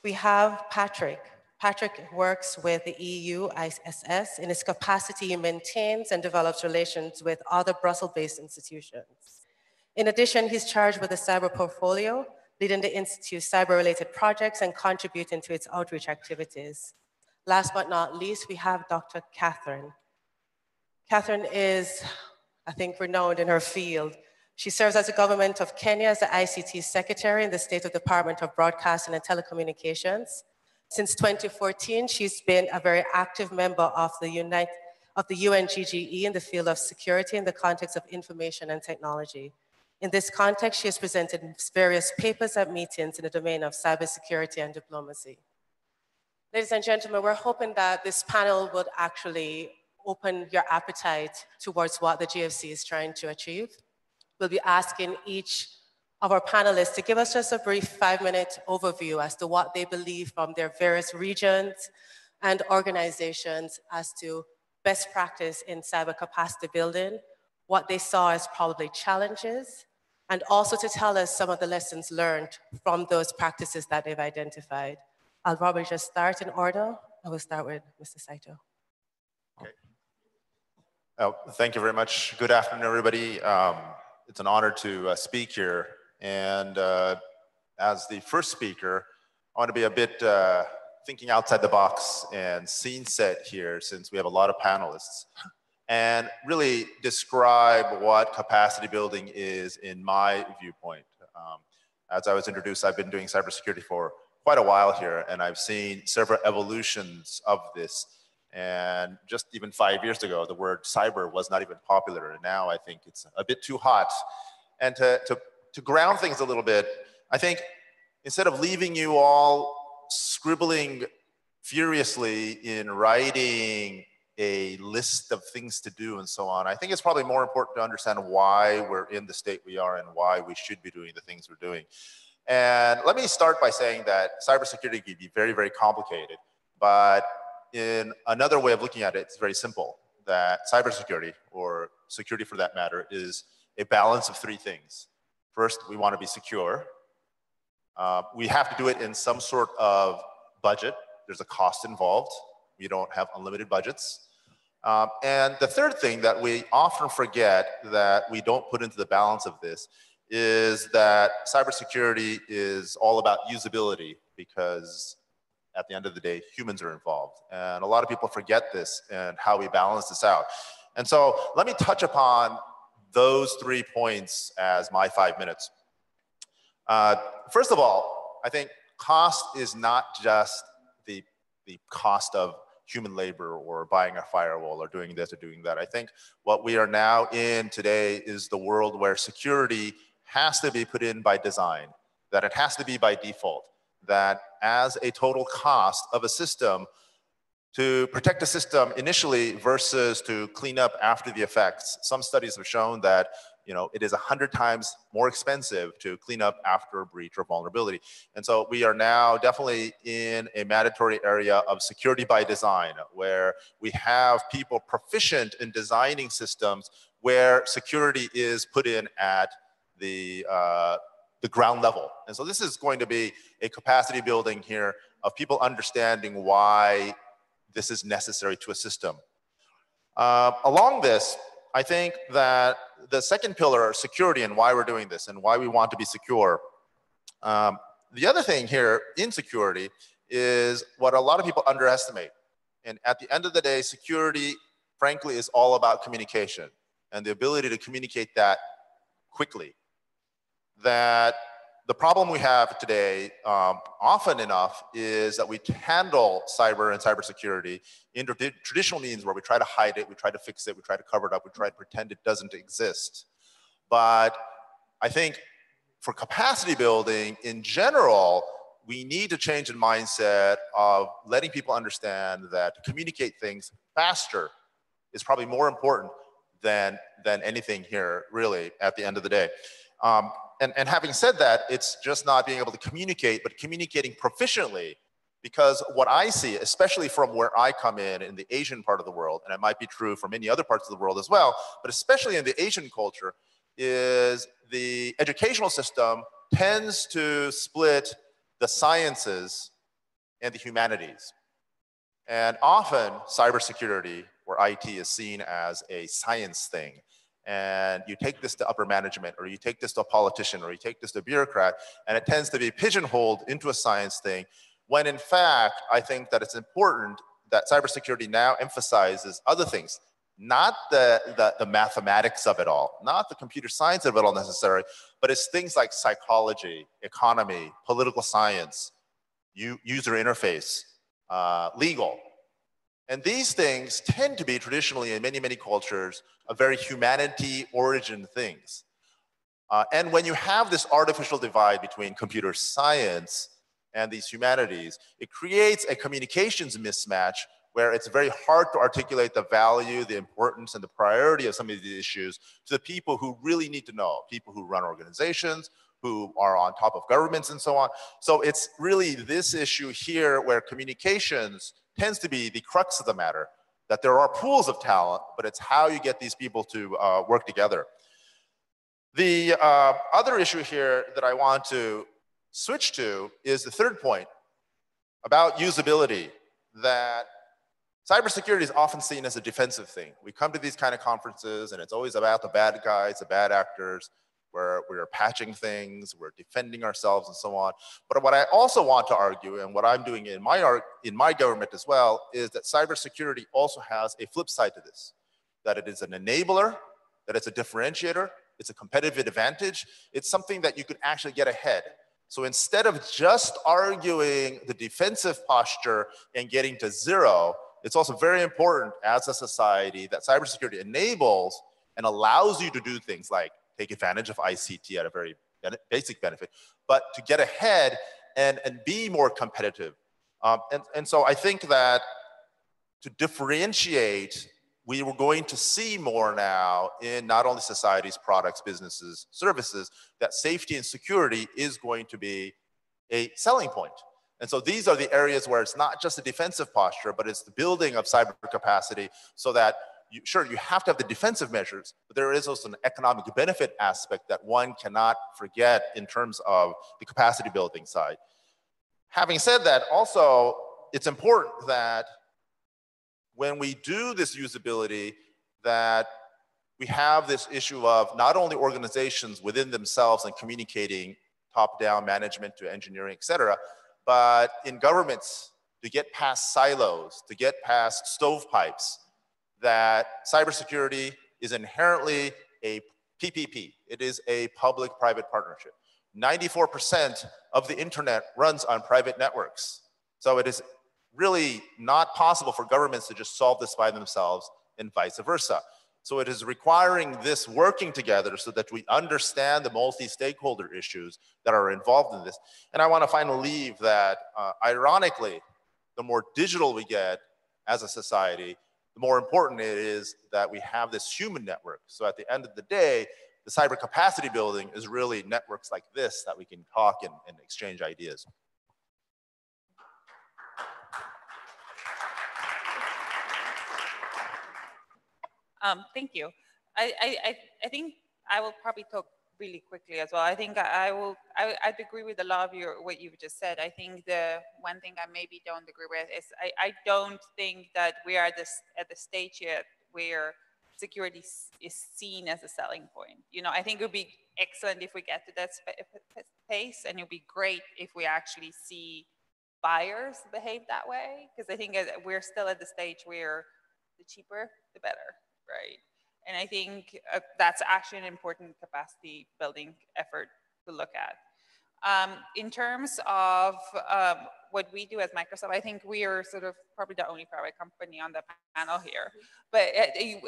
We have Patrick. Patrick works with the EU ISS. In his capacity, he maintains and develops relations with other Brussels-based institutions. In addition, he's charged with the cyber portfolio, leading the Institute's cyber-related projects and contributing to its outreach activities. Last but not least, we have Dr. Catherine. Catherine is, I think, renowned in her field. She serves as the government of Kenya as the ICT secretary in the State of Department of Broadcasting and Telecommunications. Since 2014, she's been a very active member of the UNGGE in the field of security in the context of information and technology. In this context, she has presented various papers at meetings in the domain of cybersecurity and diplomacy. Ladies and gentlemen, we're hoping that this panel would actually open your appetite towards what the GFC is trying to achieve. We'll be asking each of our panelists to give us just a brief 5-minute overview as to what they believe from their various regions and organizations as to best practice in cyber capacity building, what they saw as probably challenges, and also to tell us some of the lessons learned from those practices that they've identified. I'll probably just start in order. I will start with Mr. Saito. Okay. Thank you very much. Good afternoon, everybody. It's an honor to speak here. And as the first speaker, I want to be a bit thinking outside the box and scene set here, since we have a lot of panelists, and really describe what capacity building is in my viewpoint. As I was introduced, I've been doing cybersecurity for quite a while here, and I've seen several evolutions of this. And just even 5 years ago, the word cyber was not even popular, and now I think it's a bit too hot. And to ground things a little bit, I think instead of leaving you all scribbling furiously in writing a list of things to do and so on, I think it's probably more important to understand why we're in the state we are and why we should be doing the things we're doing. And let me start by saying that cybersecurity can be very, very complicated, but in another way of looking at it, it's very simple, that cybersecurity, or security for that matter, is a balance of 3 things. First, we want to be secure. We have to do it in some sort of budget. There's a cost involved. We don't have unlimited budgets. And the third thing that we often forget that we don't put into the balance of this is that cybersecurity is all about usability, because at the end of the day, humans are involved. And a lot of people forget this and how we balance this out. And so let me touch upon those 3 points as my 5 minutes. First of all, I think cost is not just the cost of human labor or buying a firewall or doing this or doing that. I think what we are now in today is the world where security has to be put in by design, that it has to be by default, that as a total cost of a system, to protect the system initially versus to clean up after the effects. Some studies have shown that it is 100 times more expensive to clean up after a breach or vulnerability. And so we are now definitely in a mandatory area of security by design, where we have people proficient in designing systems where security is put in at the ground level. And so this is going to be a capacity building here of people understanding why this is necessary to a system. Along this, I think that the second pillar, security, and why we're doing this and why we want to be secure. The other thing here in security is what a lot of people underestimate. And at the end of the day, security, frankly, is all about communication and the ability to communicate that quickly. That the problem we have today, often enough, is that we handle cyber and cybersecurity in traditional means where we try to hide it, we try to fix it, we try to cover it up, we try to pretend it doesn't exist. But I think for capacity building in general, we need to change the mindset of letting people understand that to communicate things faster is probably more important than anything here, really, at the end of the day. And having said that, it's just not being able to communicate, but communicating proficiently. Because what I see, especially from where I come in the Asian part of the world, and it might be true for many other parts of the world as well, but especially in the Asian culture, is the educational system tends to split the sciences and the humanities. And often cybersecurity or IT is seen as a science thing. And you take this to upper management, or you take this to a politician, or you take this to a bureaucrat, and it tends to be pigeonholed into a science thing, when in fact, I think that it's important that cybersecurity now emphasizes other things, not the mathematics of it all, not the computer science of it all necessarily, but it's things like psychology, economy, political science, user interface, legal. And these things tend to be traditionally in many, many cultures, a very humanity origin things. And when you have this artificial divide between computer science and these humanities, it creates a communications mismatch where it's very hard to articulate the value, the importance, and the priority of some of these issues to the people who really need to know, people who run organizations, who are on top of governments and so on. So it's really this issue here where communications tends to be the crux of the matter, that there are pools of talent, but it's how you get these people to work together. The other issue here that I want to switch to is the third point about usability, that cybersecurity is often seen as a defensive thing. We come to these kind of conferences and it's always about the bad guys, the bad actors, where we're patching things, we're defending ourselves and so on. But what I also want to argue, and what I'm doing in my government as well, is that cybersecurity also has a flip side to this, that it is an enabler, that it's a differentiator, it's a competitive advantage, it's something that you could actually get ahead. So instead of just arguing the defensive posture and getting to zero, it's also very important as a society that cybersecurity enables and allows you to do things like take advantage of ICT at a very basic benefit, but to get ahead and be more competitive. And so I think that to differentiate, we were going to see more now in not only society's products, businesses, services, that safety and security is going to be a selling point. And so these are the areas where it's not just a defensive posture, but it's the building of cyber capacity so that sure, you have to have the defensive measures, but there is also an economic benefit aspect that one cannot forget in terms of the capacity building side. Having said that, also, it's important that when we do this usability, that we have this issue of not only organizations within themselves and communicating top-down management to engineering, et cetera, but in governments to get past silos, to get past stovepipes, that cybersecurity is inherently a PPP. It is a public-private partnership. 94% of the internet runs on private networks. So it is really not possible for governments to just solve this by themselves and vice versa. So it is requiring this working together so that we understand the multi-stakeholder issues that are involved in this. And I want to finally leave that, ironically, the more digital we get, as a society, the more important it is that we have this human network. So at the end of the day, the cyber capacity building is really networks like this that we can talk and exchange ideas. Thank you. I think I will probably talk really quickly as well. I think I'd agree with a lot of what you've just said. I think the one thing I maybe don't agree with is I don't think that we are at the stage yet where security is seen as a selling point. You know, I think it would be excellent if we get to that space, and it would be great if we actually see buyers behave that way, because I think we're still at the stage where the cheaper, the better, right? And I think that's actually an important capacity building effort to look at. In terms of what we do as Microsoft, I think we are sort of probably the only private company on the panel here. But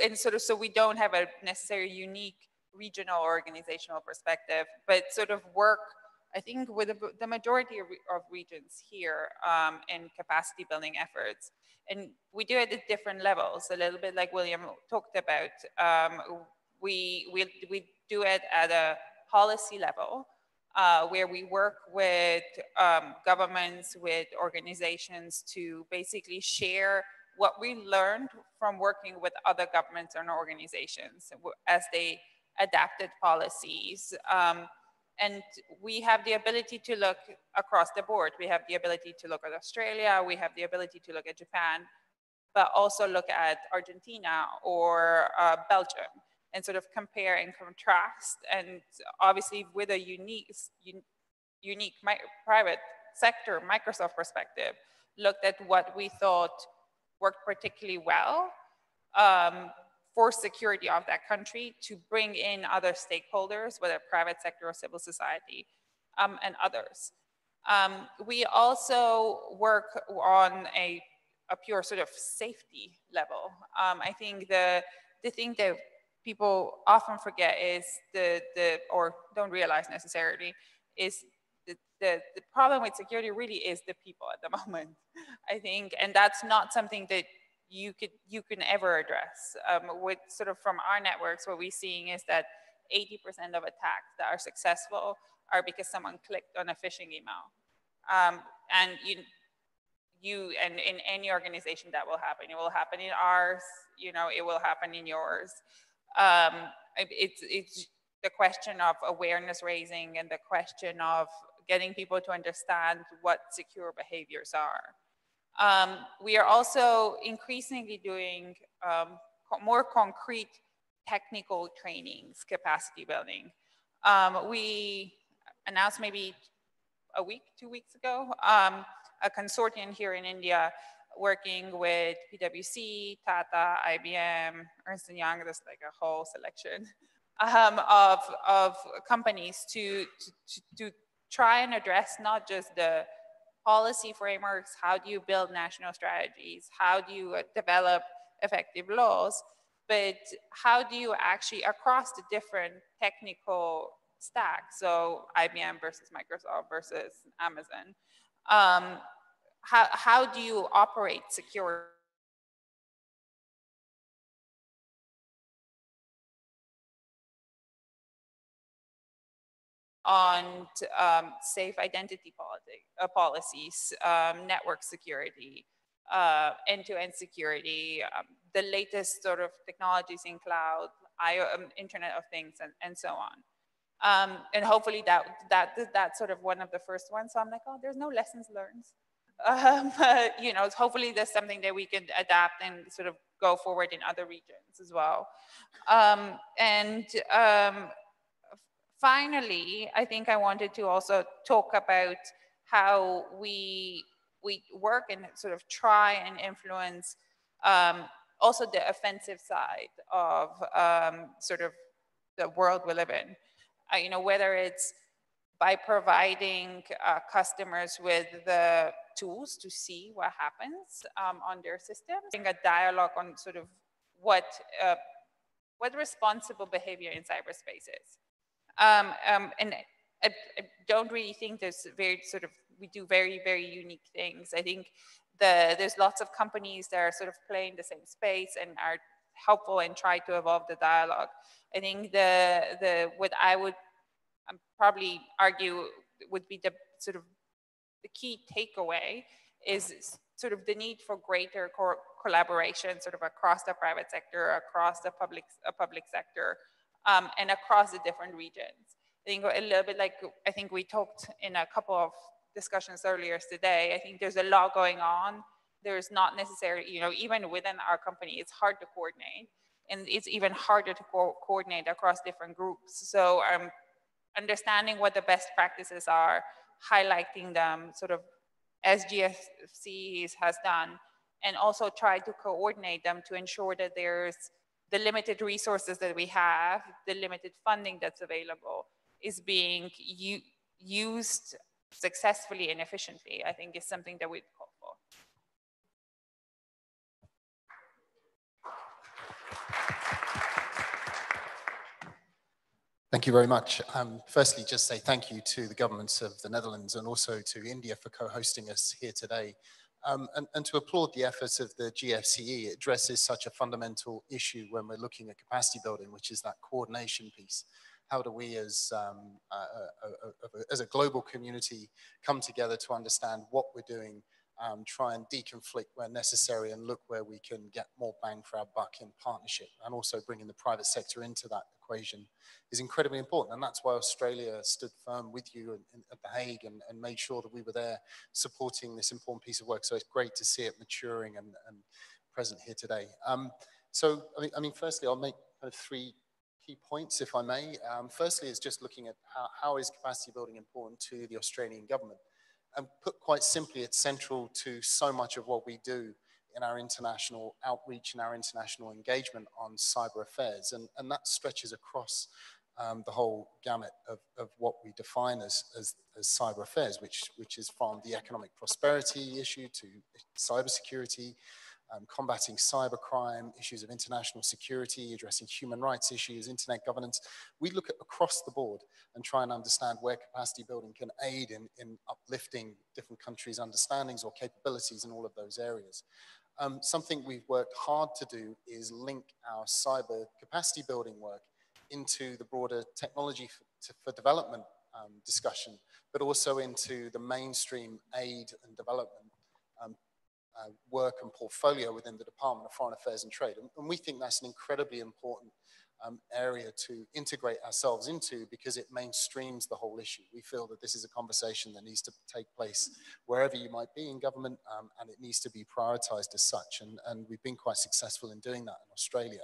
and sort of, so we don't have a necessarily unique regional organizational perspective, but sort of work, I think, with the majority of regions here in capacity building efforts. And we do it at different levels, a little bit like William talked about. We do it at a policy level, where we work with governments, with organizations to basically share what we learned from working with other governments and organizations as they adapted policies. And we have the ability to look across the board. We have the ability to look at Australia, we have the ability to look at Japan, but also look at Argentina or Belgium, and sort of compare and contrast. And obviously with a unique private sector Microsoft perspective, looked at what we thought worked particularly well for security of that country, to bring in other stakeholders, whether private sector or civil society, and others. We also work on a pure sort of safety level. I think the thing that people often forget is or don't realize necessarily, is the problem with security really is the people at the moment, I think, and that's not something that you can ever address. With sort of from our networks, what we're seeing is that 80% of attacks that are successful are because someone clicked on a phishing email. And and in any organization that will happen. It will happen in ours, you know, it will happen in yours. It's the question of awareness raising and the question of getting people to understand what secure behaviors are. We are also increasingly doing more concrete technical trainings, capacity building. We announced maybe a week, 2 weeks ago, a consortium here in India working with PwC, Tata, IBM, Ernst & Young, there's like a whole selection of companies to try and address not just the policy frameworks, how do you build national strategies, how do you develop effective laws, but how do you actually, across the different technical stacks, so IBM versus Microsoft versus Amazon, how do you operate secure on safe identity policies, network security, end-to-end security, the latest sort of technologies in cloud, Internet of Things, and so on. And hopefully that's sort of one of the first ones. So I'm like, oh, there's no lessons learned. But, you know, hopefully there's something that we can adapt and sort of go forward in other regions as well. Finally, I think I wanted to also talk about how we work and sort of try and influence also the offensive side of sort of the world we live in. You know, whether it's by providing customers with the tools to see what happens on their systems, having a dialogue on sort of what responsible behavior in cyberspace is. And I don't really think there's we do very, very unique things. I think there's lots of companies that are sort of playing the same space and are helpful and try to evolve the dialogue. I think what I would probably argue would be the sort of the key takeaway is sort of the need for greater collaboration sort of across the private sector, across the public sector, and across the different regions. I think a little bit like, I think we talked in a couple of discussions earlier today, I think there's a lot going on. There's not necessarily, you know, even within our company, it's hard to coordinate. And it's even harder to coordinate across different groups. So understanding what the best practices are, highlighting them sort of as GFCE has done, and also try to coordinate them to ensure that there's the limited resources that we have, the limited funding that's available is being used successfully and efficiently, I think is something that we'd call for. Thank you very much. Firstly, just say thank you to the governments of the Netherlands and also to India for co-hosting us here today. And to applaud the efforts of the GFCE. It addresses such a fundamental issue when we're looking at capacity building, which is that coordination piece. How do we as a global community come together to understand what we're doing, try and deconflict where necessary and look where we can get more bang for our buck in partnership, and also bringing the private sector into that equation is incredibly important. And that's why Australia stood firm with you at The Hague and made sure that we were there supporting this important piece of work. So it's great to see it maturing and present here today. So, I mean, firstly, I'll make kind of three key points, if I may. Firstly, is just looking at how is capacity building important to the Australian government. And put quite simply, it's central to so much of what we do in our international outreach and our international engagement on cyber affairs. And that stretches across the whole gamut of what we define as cyber affairs, which is from the economic prosperity issue to cybersecurity, combating cybercrime, issues of international security, addressing human rights issues, internet governance. We look at across the board and try and understand where capacity building can aid in uplifting different countries' understandings or capabilities in all of those areas. Something we've worked hard to do is link our cyber capacity building work into the broader technology for development discussion, but also into the mainstream aid and development work and portfolio within the Department of Foreign Affairs and Trade. And we think that's an incredibly important area to integrate ourselves into because it mainstreams the whole issue. We feel that this is a conversation that needs to take place wherever you might be in government, and it needs to be prioritized as such. And we've been quite successful in doing that in Australia.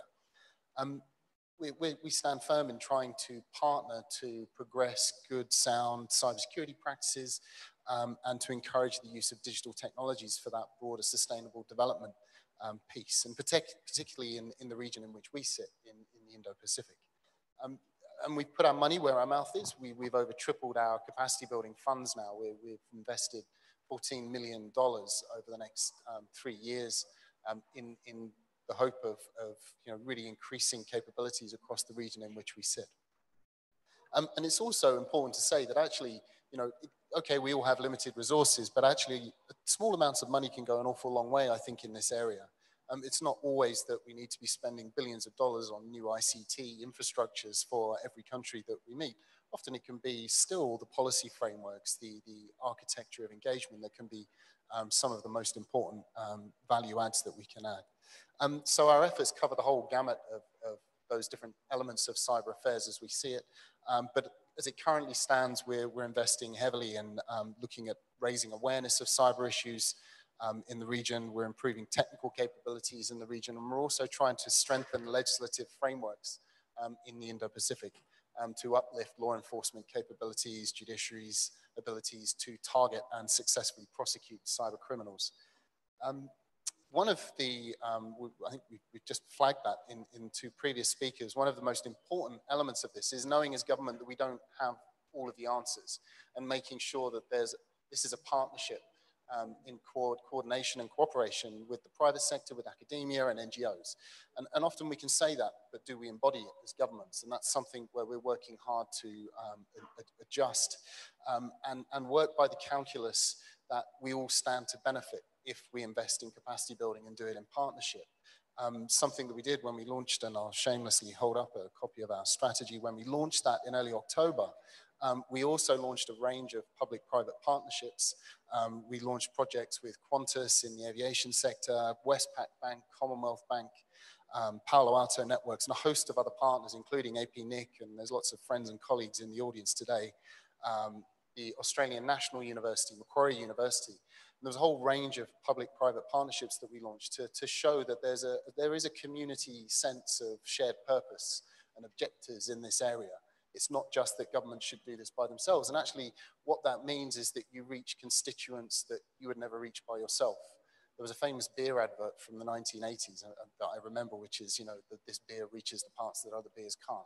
We stand firm in trying to partner to progress good, sound cybersecurity practices and to encourage the use of digital technologies for that broader sustainable development piece, and particularly in the region in which we sit, in the Indo-Pacific. And we've put our money where our mouth is. We've over tripled our capacity building funds now. We've invested $14 million over the next 3 years in the hope of really increasing capabilities across the region in which we sit. And it's also important to say that actually, okay, we all have limited resources, but actually small amounts of money can go an awful long way, I think, in this area. It's not always that we need to be spending billions of dollars on new ICT infrastructures for every country that we meet. Often it can be still the policy frameworks, the architecture of engagement that can be some of the most important value adds that we can add. So our efforts cover the whole gamut of those different elements of cyber affairs as we see it. But as it currently stands, we're investing heavily in looking at raising awareness of cyber issues in the region. We're improving technical capabilities in the region, and we're also trying to strengthen legislative frameworks in the Indo-Pacific to uplift law enforcement capabilities, judiciary's abilities to target and successfully prosecute cyber criminals. One of the, I think we've just flagged that in two previous speakers, one of the most important elements of this is knowing as government that we don't have all of the answers and making sure that this is a partnership in coordination and cooperation with the private sector, with academia and NGOs. And often we can say that, but do we embody it as governments? And that's something where we're working hard to adjust and work by the calculus that we all stand to benefit if we invest in capacity building and do it in partnership. Something that we did when we launched, and I'll shamelessly hold up a copy of our strategy, when we launched that in early October, we also launched a range of public-private partnerships. We launched projects with Qantas in the aviation sector, Westpac Bank, Commonwealth Bank, Palo Alto Networks, and a host of other partners, including AP-NIC, and there's lots of friends and colleagues in the audience today, the Australian National University, Macquarie University. And there was a whole range of public-private partnerships that we launched to show that there is a community sense of shared purpose and objectives in this area. It's not just that governments should do this by themselves. And actually, what that means is that you reach constituents that you would never reach by yourself. There was a famous beer advert from the 1980s that I remember, which is, that this beer reaches the parts that other beers can't.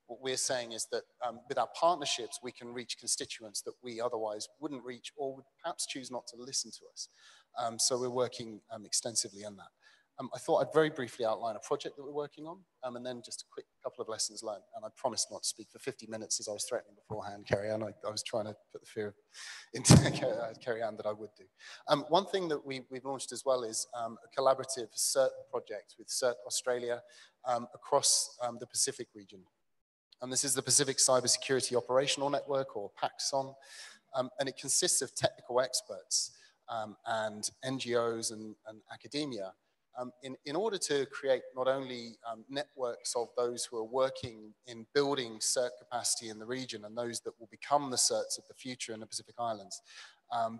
What we're saying is that with our partnerships, we can reach constituents that we otherwise wouldn't reach or would perhaps choose not to listen to us. So we're working extensively on that. I thought I'd very briefly outline a project that we're working on, and then just a quick couple of lessons learned. And I promised not to speak for 50 minutes as I was threatening beforehand, Carrie-Anne. I was trying to put the fear into Carrie-Anne that I would do. One thing that we've launched as well is a collaborative CERT project with CERT Australia across the Pacific region. And this is the Pacific Cybersecurity Operational Network, or PACSON, and it consists of technical experts and NGOs and academia. In order to create not only networks of those who are working in building CERT capacity in the region and those that will become the CERTs of the future in the Pacific Islands,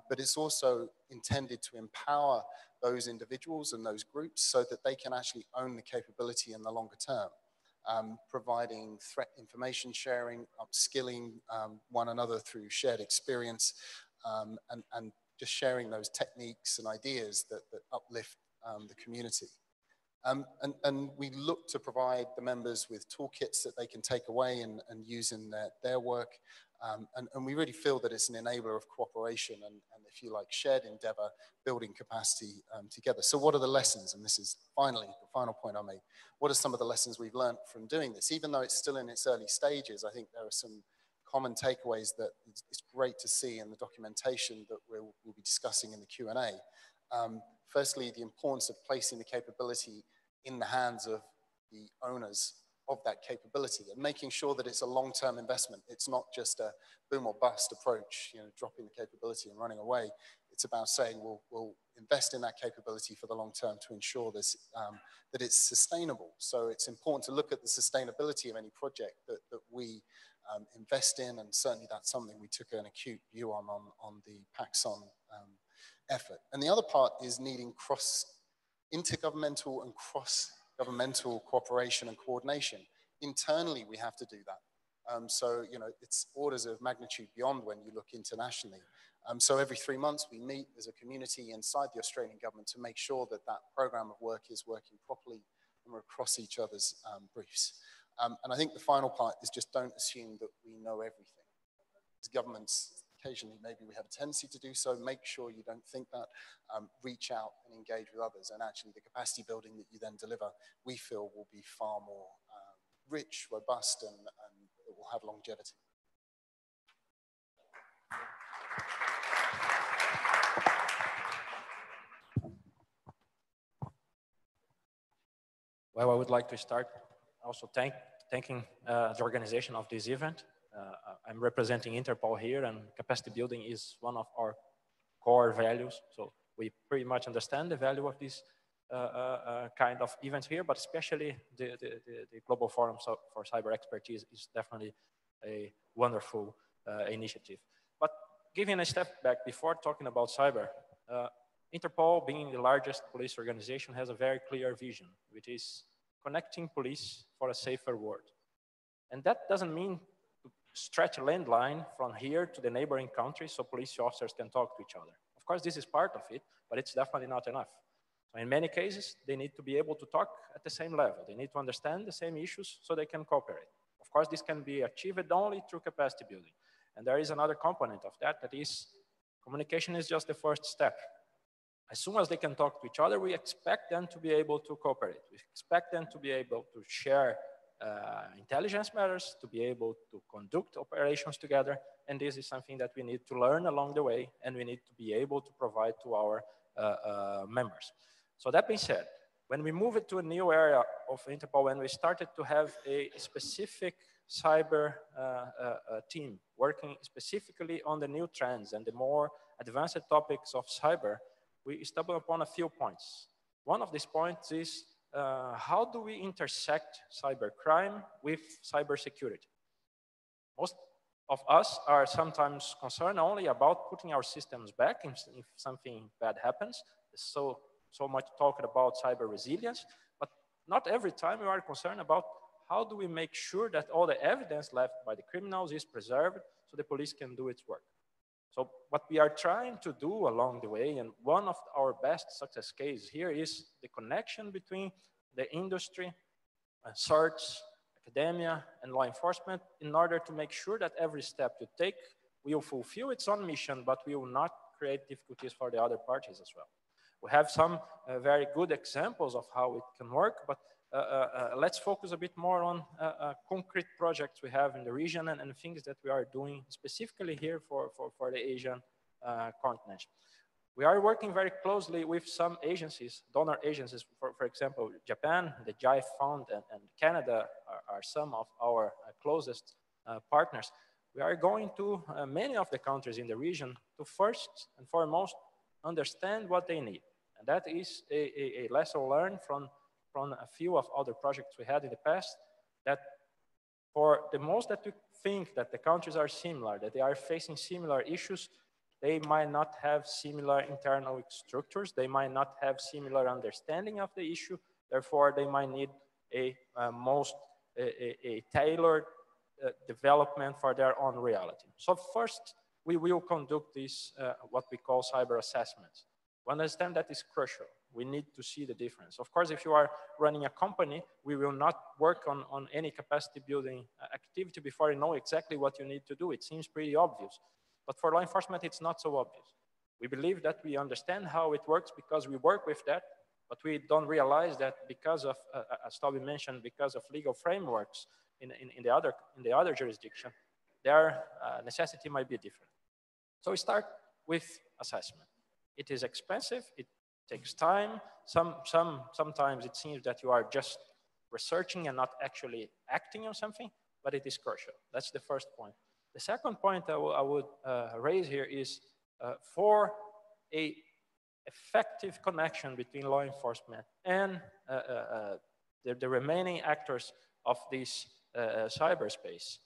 but it's also intended to empower those individuals and those groups so that they can actually own the capability in the longer term, providing threat information sharing, upskilling one another through shared experience, and just sharing those techniques and ideas that uplift the community. And we look to provide the members with toolkits that they can take away and use in their work. And we really feel that it's an enabler of cooperation and if you like, shared endeavor, building capacity together. So what are the lessons? And this is finally the final point I made. What are some of the lessons we've learned from doing this? Even though it's still in its early stages, I think there are some common takeaways that it's great to see in the documentation that we'll be discussing in the Q&A. Firstly, the importance of placing the capability in the hands of the owners of that capability and making sure that it's a long-term investment. It's not just a boom or bust approach, dropping the capability and running away. It's about saying we'll invest in that capability for the long term to ensure this, that it's sustainable. So it's important to look at the sustainability of any project that we invest in, and certainly that's something we took an acute view on the PACSON effort. And the other part is needing intergovernmental and cross-governmental cooperation and coordination. Internally, we have to do that. So, it's orders of magnitude beyond when you look internationally. So every 3 months, we meet as a community inside the Australian government to make sure that that program of work is working properly and we're across each other's briefs. And I think the final part is just don't assume that we know everything. As governments, occasionally maybe we have a tendency to do so. Make sure you don't think that. Reach out and engage with others. And actually the capacity building that you then deliver, we feel will be far more rich, robust, and it will have longevity. Well, I would like to start also thanking the organization of this event. I'm representing Interpol here, and capacity building is one of our core values. So we pretty much understand the value of this kind of events here, but especially the Global Forum for Cyber Expertise is definitely a wonderful initiative. But giving a step back before talking about cyber, Interpol, being the largest police organization, has a very clear vision, which is connecting police for a safer world. And that doesn't mean to stretch a landline from here to the neighboring countries so police officers can talk to each other. Of course, this is part of it, but it's definitely not enough. So in many cases, they need to be able to talk at the same level. They need to understand the same issues so they can cooperate. Of course, this can be achieved only through capacity building. And there is another component of that, that is communication is just the first step. As soon as they can talk to each other, we expect them to be able to cooperate. We expect them to be able to share intelligence matters, to be able to conduct operations together. And this is something that we need to learn along the way, and we need to be able to provide to our members. So that being said, when we move it to a new area of Interpol, when we started to have a specific cyber team working specifically on the new trends and the more advanced topics of cyber, we stumbled upon a few points. One of these points is how do we intersect cybercrime with cybersecurity? Most of us are sometimes concerned only about putting our systems back if something bad happens. There's so much talked about cyber resilience, but not every time we are concerned about how do we make sure that all the evidence left by the criminals is preserved so the police can do its work. So what we are trying to do along the way, and one of our best success cases here is the connection between the industry, search, academia, and law enforcement in order to make sure that every step you take will fulfill its own mission, but will not create difficulties for the other parties as well. We have some very good examples of how it can work, but let's focus a bit more on concrete projects we have in the region and things that we are doing specifically here for the Asian continent. We are working very closely with some agencies, donor agencies, for example, Japan, the GIFE Fund, and Canada are some of our closest partners. We are going to many of the countries in the region to first and foremost understand what they need. And that is a lesson learned from a few of other projects we had in the past, that for the most that we think that the countries are similar, that they are facing similar issues, they might not have similar internal structures, they might not have similar understanding of the issue, therefore they might need a tailored development for their own reality. So first, we will conduct this, what we call cyber assessments. We understand that is crucial. We need to see the difference. Of course, if you are running a company, we will not work on any capacity building activity before you know exactly what you need to do. It seems pretty obvious. But for law enforcement, it's not so obvious. We believe that we understand how it works because we work with that, but we don't realize that because of, as Toby mentioned, because of legal frameworks in the other jurisdiction, their necessity might be different. So we start with assessment. It is expensive, it takes time. Sometimes it seems that you are just researching and not actually acting on something, but it is crucial. That's the first point. The second point I would raise here is for an effective connection between law enforcement and the remaining actors of this cyberspace,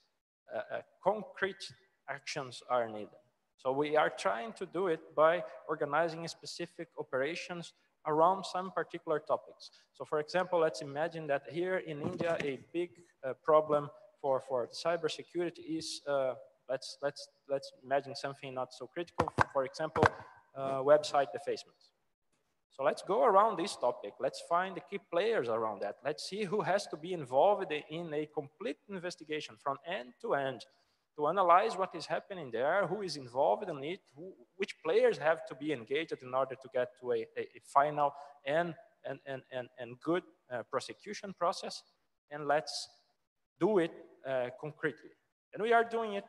concrete actions are needed. So we are trying to do it by organizing specific operations around some particular topics. So for example, let's imagine that here in India, a big problem for cybersecurity is, let's imagine something not so critical, for example, website defacements. So let's go around this topic. Let's find the key players around that. Let's see who has to be involved in a complete investigation from end to end to analyze what is happening there, who is involved in it, which players have to be engaged in order to get to a final and good prosecution process. And let's do it concretely. And we are doing it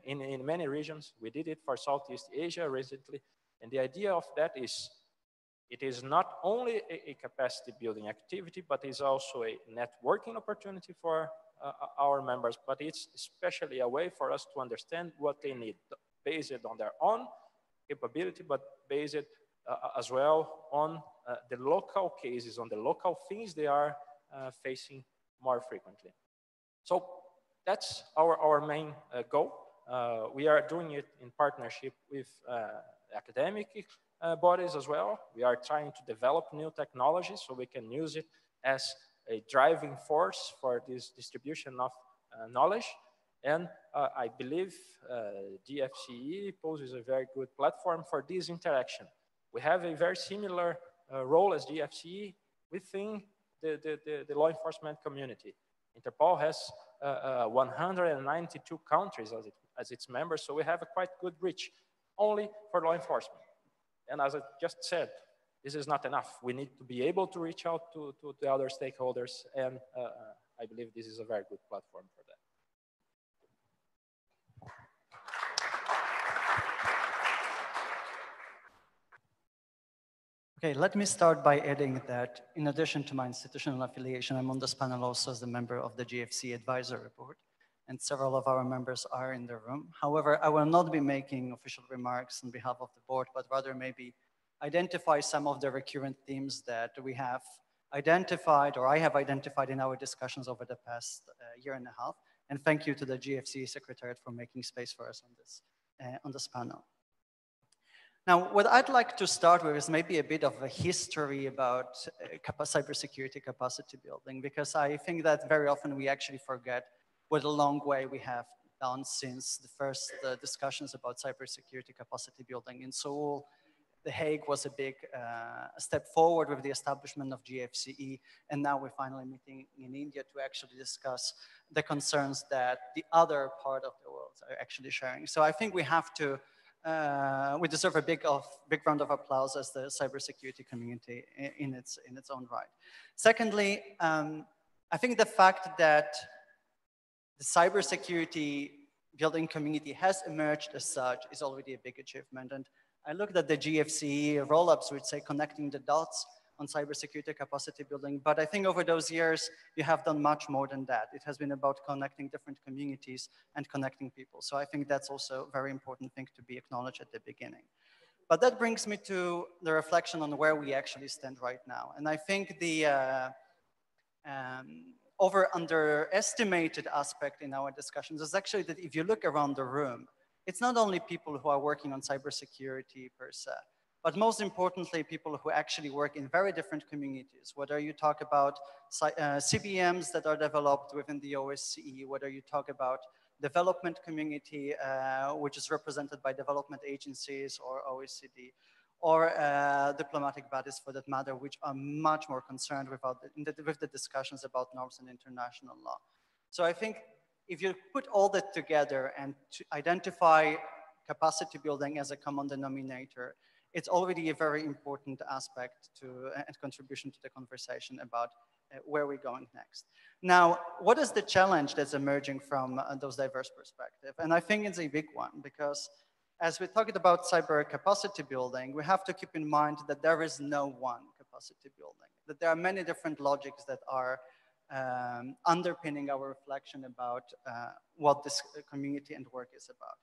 in many regions. We did it for Southeast Asia recently. And the idea of that is, it is not only a capacity building activity, but is also a networking opportunity for our members, but it's especially a way for us to understand what they need, based on their own capability, but based as well on the local cases, on the local things they are facing more frequently. So that's our main goal. We are doing it in partnership with academic bodies as well. We are trying to develop new technologies so we can use it as a driving force for this distribution of knowledge. And I believe GFCE poses a very good platform for this interaction. We have a very similar role as GFCE within the law enforcement community. Interpol has 192 countries as its members, so we have a quite good reach only for law enforcement. And as I just said, this is not enough. We need to be able to reach out to the other stakeholders and I believe this is a very good platform for that. Okay, let me start by adding that in addition to my institutional affiliation, I'm on this panel also as a member of the GFCE Advisory Board, and several of our members are in the room. However, I will not be making official remarks on behalf of the board, but rather maybe identify some of the recurrent themes that we have identified, or I have identified in our discussions over the past year and a half. And thank you to the GFCE Secretariat for making space for us on this panel. Now, what I'd like to start with is maybe a bit of a history about cybersecurity capacity building, because I think that very often we actually forget what a long way we have done since the first discussions about cybersecurity capacity building in Seoul. The Hague was a big step forward with the establishment of GFCE, and now we're finally meeting in India to actually discuss the concerns that the other part of the world are actually sharing. So I think we have to we deserve a big round of applause as the cybersecurity community in its own right. Secondly, I think the fact that the cybersecurity building community has emerged as such is already a big achievement. And I looked at the GFCE roll-ups, which say connecting the dots on cybersecurity capacity building. But I think over those years, you have done much more than that. It has been about connecting different communities and connecting people. So I think that's also a very important thing to be acknowledged at the beginning. But that brings me to the reflection on where we actually stand right now. And I think the underestimated aspect in our discussions is actually that if you look around the room, it's not only people who are working on cybersecurity per se, but most importantly, people who actually work in very different communities, whether you talk about CBMs that are developed within the OSCE, whether you talk about development community, which is represented by development agencies or OECD, or diplomatic bodies for that matter, which are much more concerned with the discussions about norms and international law. So I think if you put all that together and to identify capacity building as a common denominator, it's already a very important aspect and contribution to the conversation about where we're going next. Now, what is the challenge that's emerging from those diverse perspectives? And I think it's a big one, because as we talked about cyber capacity building, we have to keep in mind that there is no one capacity building, that there are many different logics that are underpinning our reflection about what this community and work is about.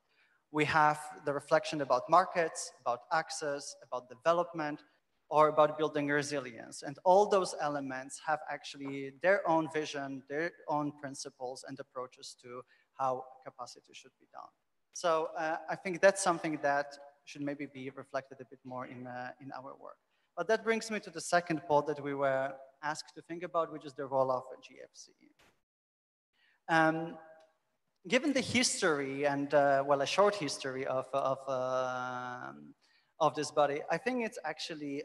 We have the reflection about markets, about access, about development, or about building resilience. And all those elements have actually their own vision, their own principles and approaches to how capacity should be done. So I think that's something that should maybe be reflected a bit more in our work. But that brings me to the second part that we were asked to think about, which is the role of GFCE. Given the history and, well, a short history of this body, I think it's actually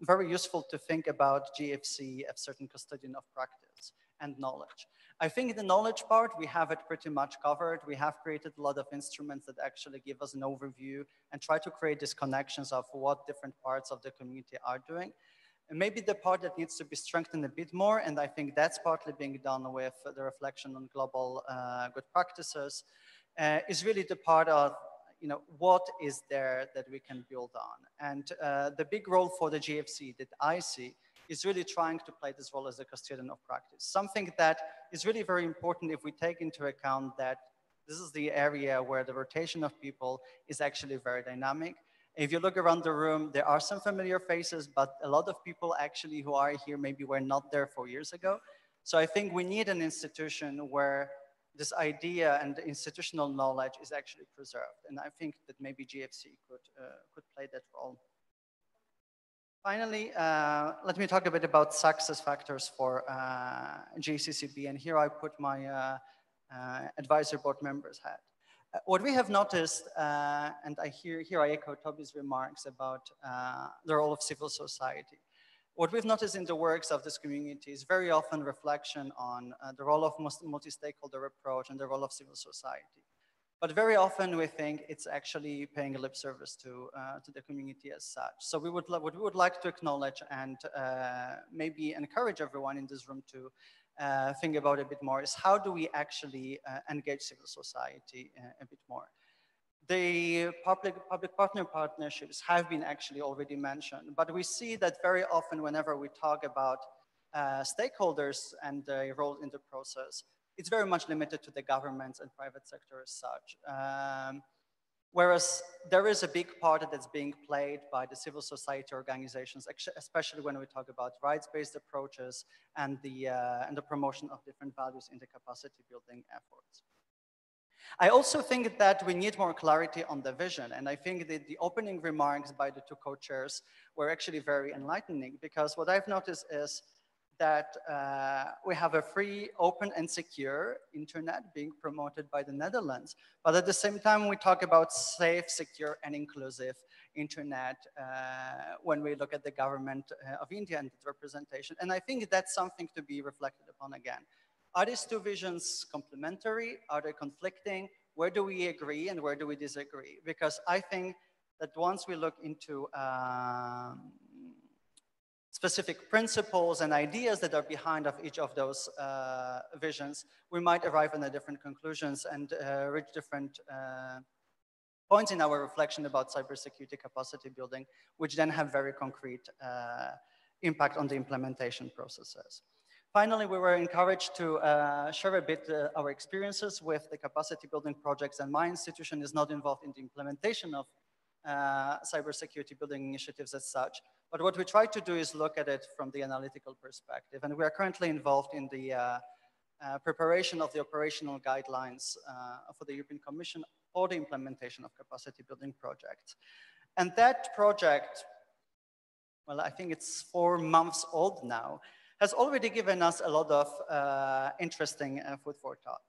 very useful to think about GFCE as certain custodian of practice and knowledge. I think the knowledge part, we have it pretty much covered. We have created a lot of instruments that actually give us an overview and try to create these connections of what different parts of the community are doing. And maybe the part that needs to be strengthened a bit more, and I think that's partly being done with the reflection on global good practices, is really the part of, what is there that we can build on. And the big role for the GFC that I see is really trying to play this role as a custodian of practice. Something that is really very important if we take into account that this is the area where the rotation of people is actually very dynamic. If you look around the room, there are some familiar faces, but a lot of people actually who are here maybe were not there 4 years ago. So I think we need an institution where this idea and the institutional knowledge is actually preserved. And I think that maybe GFC could play that role. Finally, let me talk a bit about success factors for GCCB. And here I put my advisory board members hat. What we have noticed, and here I echo Toby's remarks about the role of civil society. What we've noticed in the works of this community is very often reflection on the role of multi-stakeholder approach and the role of civil society. But very often we think it's actually paying a lip service to the community as such. So what we would like to acknowledge and maybe encourage everyone in this room to think about a bit more is how do we actually engage civil society a bit more. The public partner partnerships have been actually already mentioned, but we see that very often whenever we talk about stakeholders and their role in the process, it's very much limited to the governments and private sector as such. Whereas there is a big part that's being played by the civil society organizations, especially when we talk about rights-based approaches and the promotion of different values in the capacity building efforts. I also think that we need more clarity on the vision, and I think that the opening remarks by the two co-chairs were actually very enlightening, because what I've noticed is that we have a free, open, and secure internet being promoted by the Netherlands. But at the same time, we talk about safe, secure, and inclusive internet when we look at the government of India and its representation. And I think that's something to be reflected upon again. Are these two visions complementary? Are they conflicting? Where do we agree and where do we disagree? Because I think that once we look into specific principles and ideas that are behind of each of those visions, we might arrive at different conclusions and reach different points in our reflection about cybersecurity capacity building, which then have very concrete impact on the implementation processes. Finally, we were encouraged to share a bit our experiences with the capacity building projects, and my institution is not involved in the implementation of cybersecurity building initiatives as such. But what we try to do is look at it from the analytical perspective. And we are currently involved in the preparation of the operational guidelines for the European Commission for the implementation of capacity building projects. And that project, well, I think it's 4 months old now, has already given us a lot of interesting food for thought.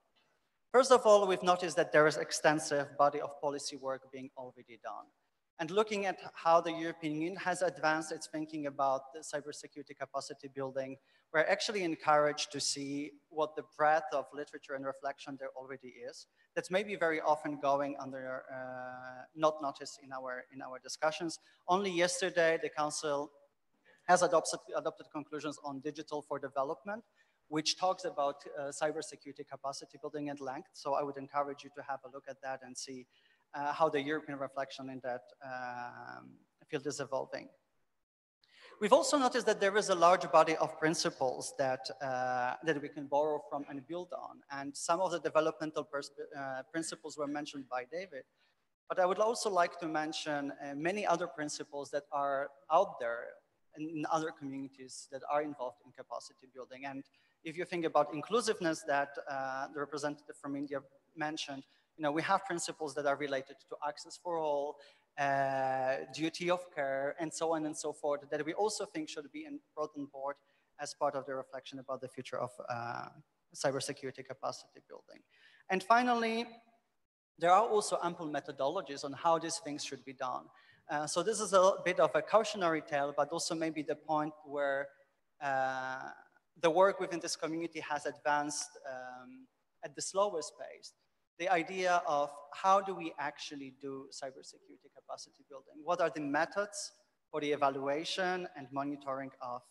First of all, we've noticed that there is extensive body of policy work being already done. And looking at how the European Union has advanced its thinking about the cybersecurity capacity building, we're actually encouraged to see what the breadth of literature and reflection there already is. That's maybe very often going under, not noticed in our discussions. Only yesterday, the Council has adopted conclusions on digital for development, which talks about cybersecurity capacity building at length. So I would encourage you to have a look at that and see how the European reflection in that field is evolving. We've also noticed that there is a large body of principles that, that we can borrow from and build on. And some of the developmental principles were mentioned by David. But I would also like to mention many other principles that are out there in other communities that are involved in capacity building. And if you think about inclusiveness that the representative from India mentioned, you know, we have principles that are related to access for all, duty of care, and so on and so forth, that we also think should be brought on board as part of the reflection about the future of cybersecurity capacity building. And finally, there are also ample methodologies on how these things should be done. So this is a bit of a cautionary tale, but also maybe the point where the work within this community has advanced at the slowest pace. The idea of how do we actually do cybersecurity capacity building? What are the methods for the evaluation and monitoring of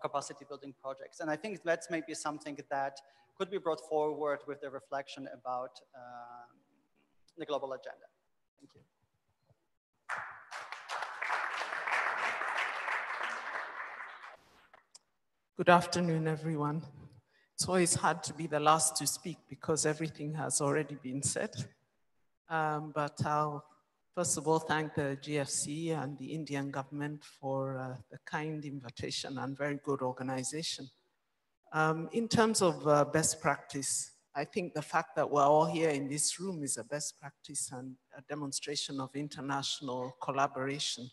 capacity building projects? And I think that's maybe something that could be brought forward with the reflection about the global agenda. Thank you. Good afternoon, everyone. It's always hard to be the last to speak because everything has already been said. But I'll first of all thank the GFCE and the Indian government for the kind invitation and very good organization. In terms of best practice, I think the fact that we're all here in this room is a best practice and a demonstration of international collaboration.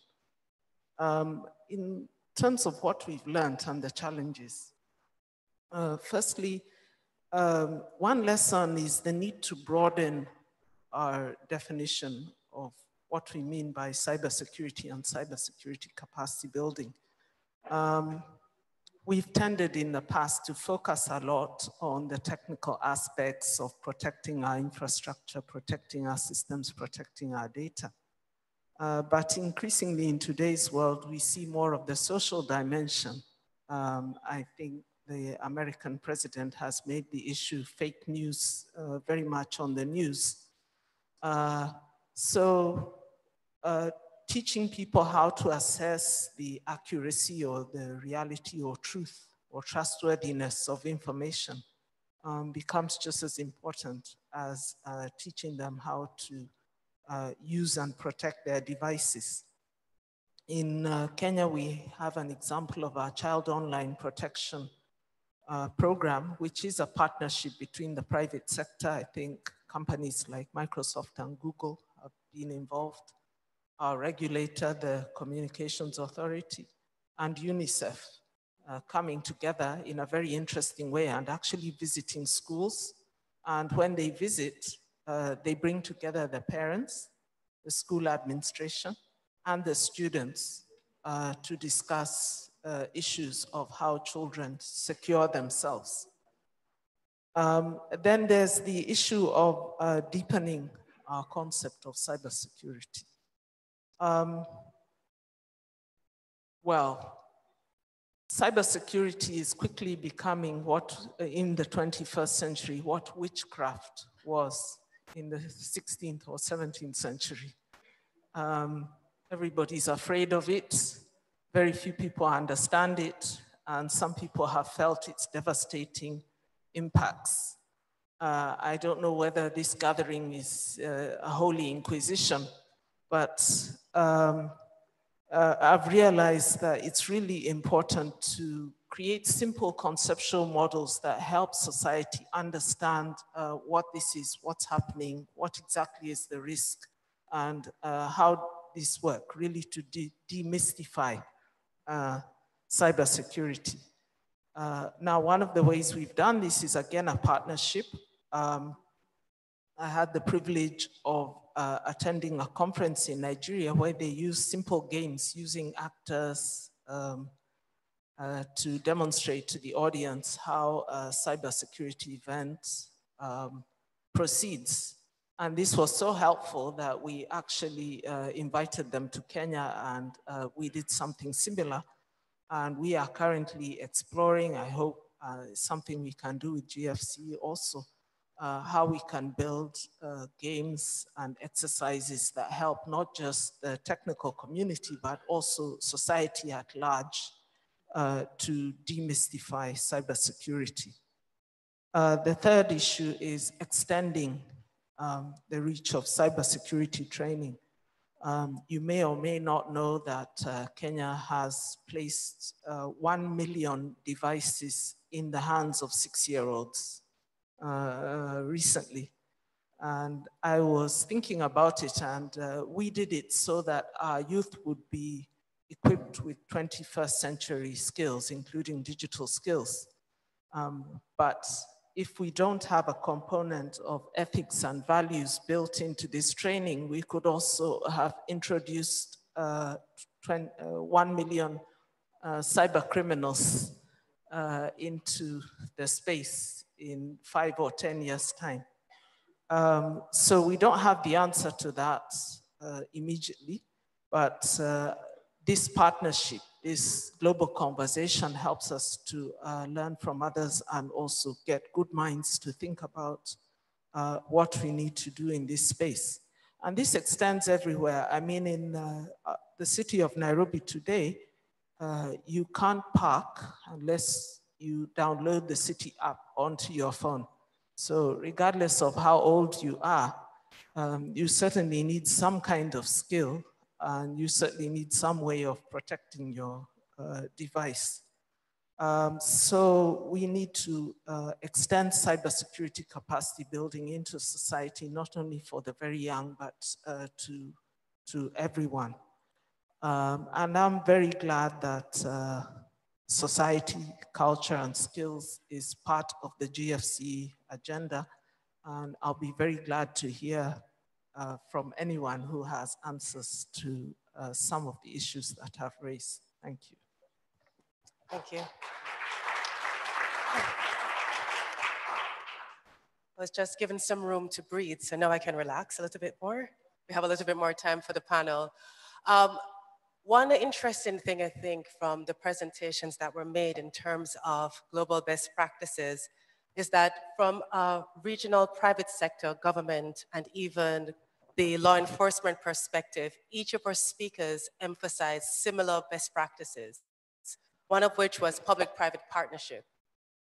In terms of what we've learned and the challenges, firstly, one lesson is the need to broaden our definition of what we mean by cybersecurity and cybersecurity capacity building. We've tended in the past to focus a lot on the technical aspects of protecting our infrastructure, protecting our systems, protecting our data. But increasingly in today's world, we see more of the social dimension I think the American president has made the issue fake news very much on the news. Teaching people how to assess the accuracy or the reality or truth or trustworthiness of information becomes just as important as teaching them how to use and protect their devices. In Kenya, we have an example of our child online protection program, which is a partnership between the private sector. I think companies like Microsoft and Google have been involved, our regulator, the Communications Authority, and UNICEF coming together in a very interesting way and actually visiting schools. And when they visit, they bring together the parents, the school administration, and the students to discuss issues of how children secure themselves. Then there's the issue of deepening our concept of cybersecurity. Well, cybersecurity is quickly becoming what in the 21st century, what witchcraft was in the 16th or 17th century. Everybody's afraid of it. Very few people understand it. And some people have felt its devastating impacts. I don't know whether this gathering is a holy inquisition, but I've realized that it's really important to create simple conceptual models that help society understand what this is, what's happening, what exactly is the risk, and how this work really to demystify cybersecurity. Now, one of the ways we've done this is again a partnership. I had the privilege of attending a conference in Nigeria where they use simple games using actors to demonstrate to the audience how a cybersecurity event proceeds. And this was so helpful that we actually invited them to Kenya and we did something similar. And we are currently exploring, I hope something we can do with GFCE also, how we can build games and exercises that help not just the technical community, but also society at large to demystify cybersecurity. The third issue is extending the reach of cybersecurity training. You may or may not know that Kenya has placed 1 million devices in the hands of 6-year-olds recently. And I was thinking about it, and we did it so that our youth would be equipped with 21st century skills, including digital skills. But if we don't have a component of ethics and values built into this training, we could also have introduced 1 million cyber criminals into the space in 5 or 10 years' time. So we don't have the answer to that immediately, but this partnership, this global conversation helps us to learn from others and also get good minds to think about what we need to do in this space. And this extends everywhere. I mean, in the city of Nairobi today, you can't park unless you download the city app onto your phone. So regardless of how old you are, you certainly need some kind of skill, and you certainly need some way of protecting your device. So we need to extend cybersecurity capacity building into society, not only for the very young, but to everyone. And I'm very glad that society, culture, and skills is part of the GFCE agenda. And I'll be very glad to hear from anyone who has answers to some of the issues that I've raised. Thank you. Thank you. I was just given some room to breathe, so now I can relax a little bit more. We have a little bit more time for the panel. One interesting thing I think from the presentations that were made in terms of global best practices is that from a regional private sector, government, and even the law enforcement perspective, each of our speakers emphasized similar best practices, one of which was public-private partnership,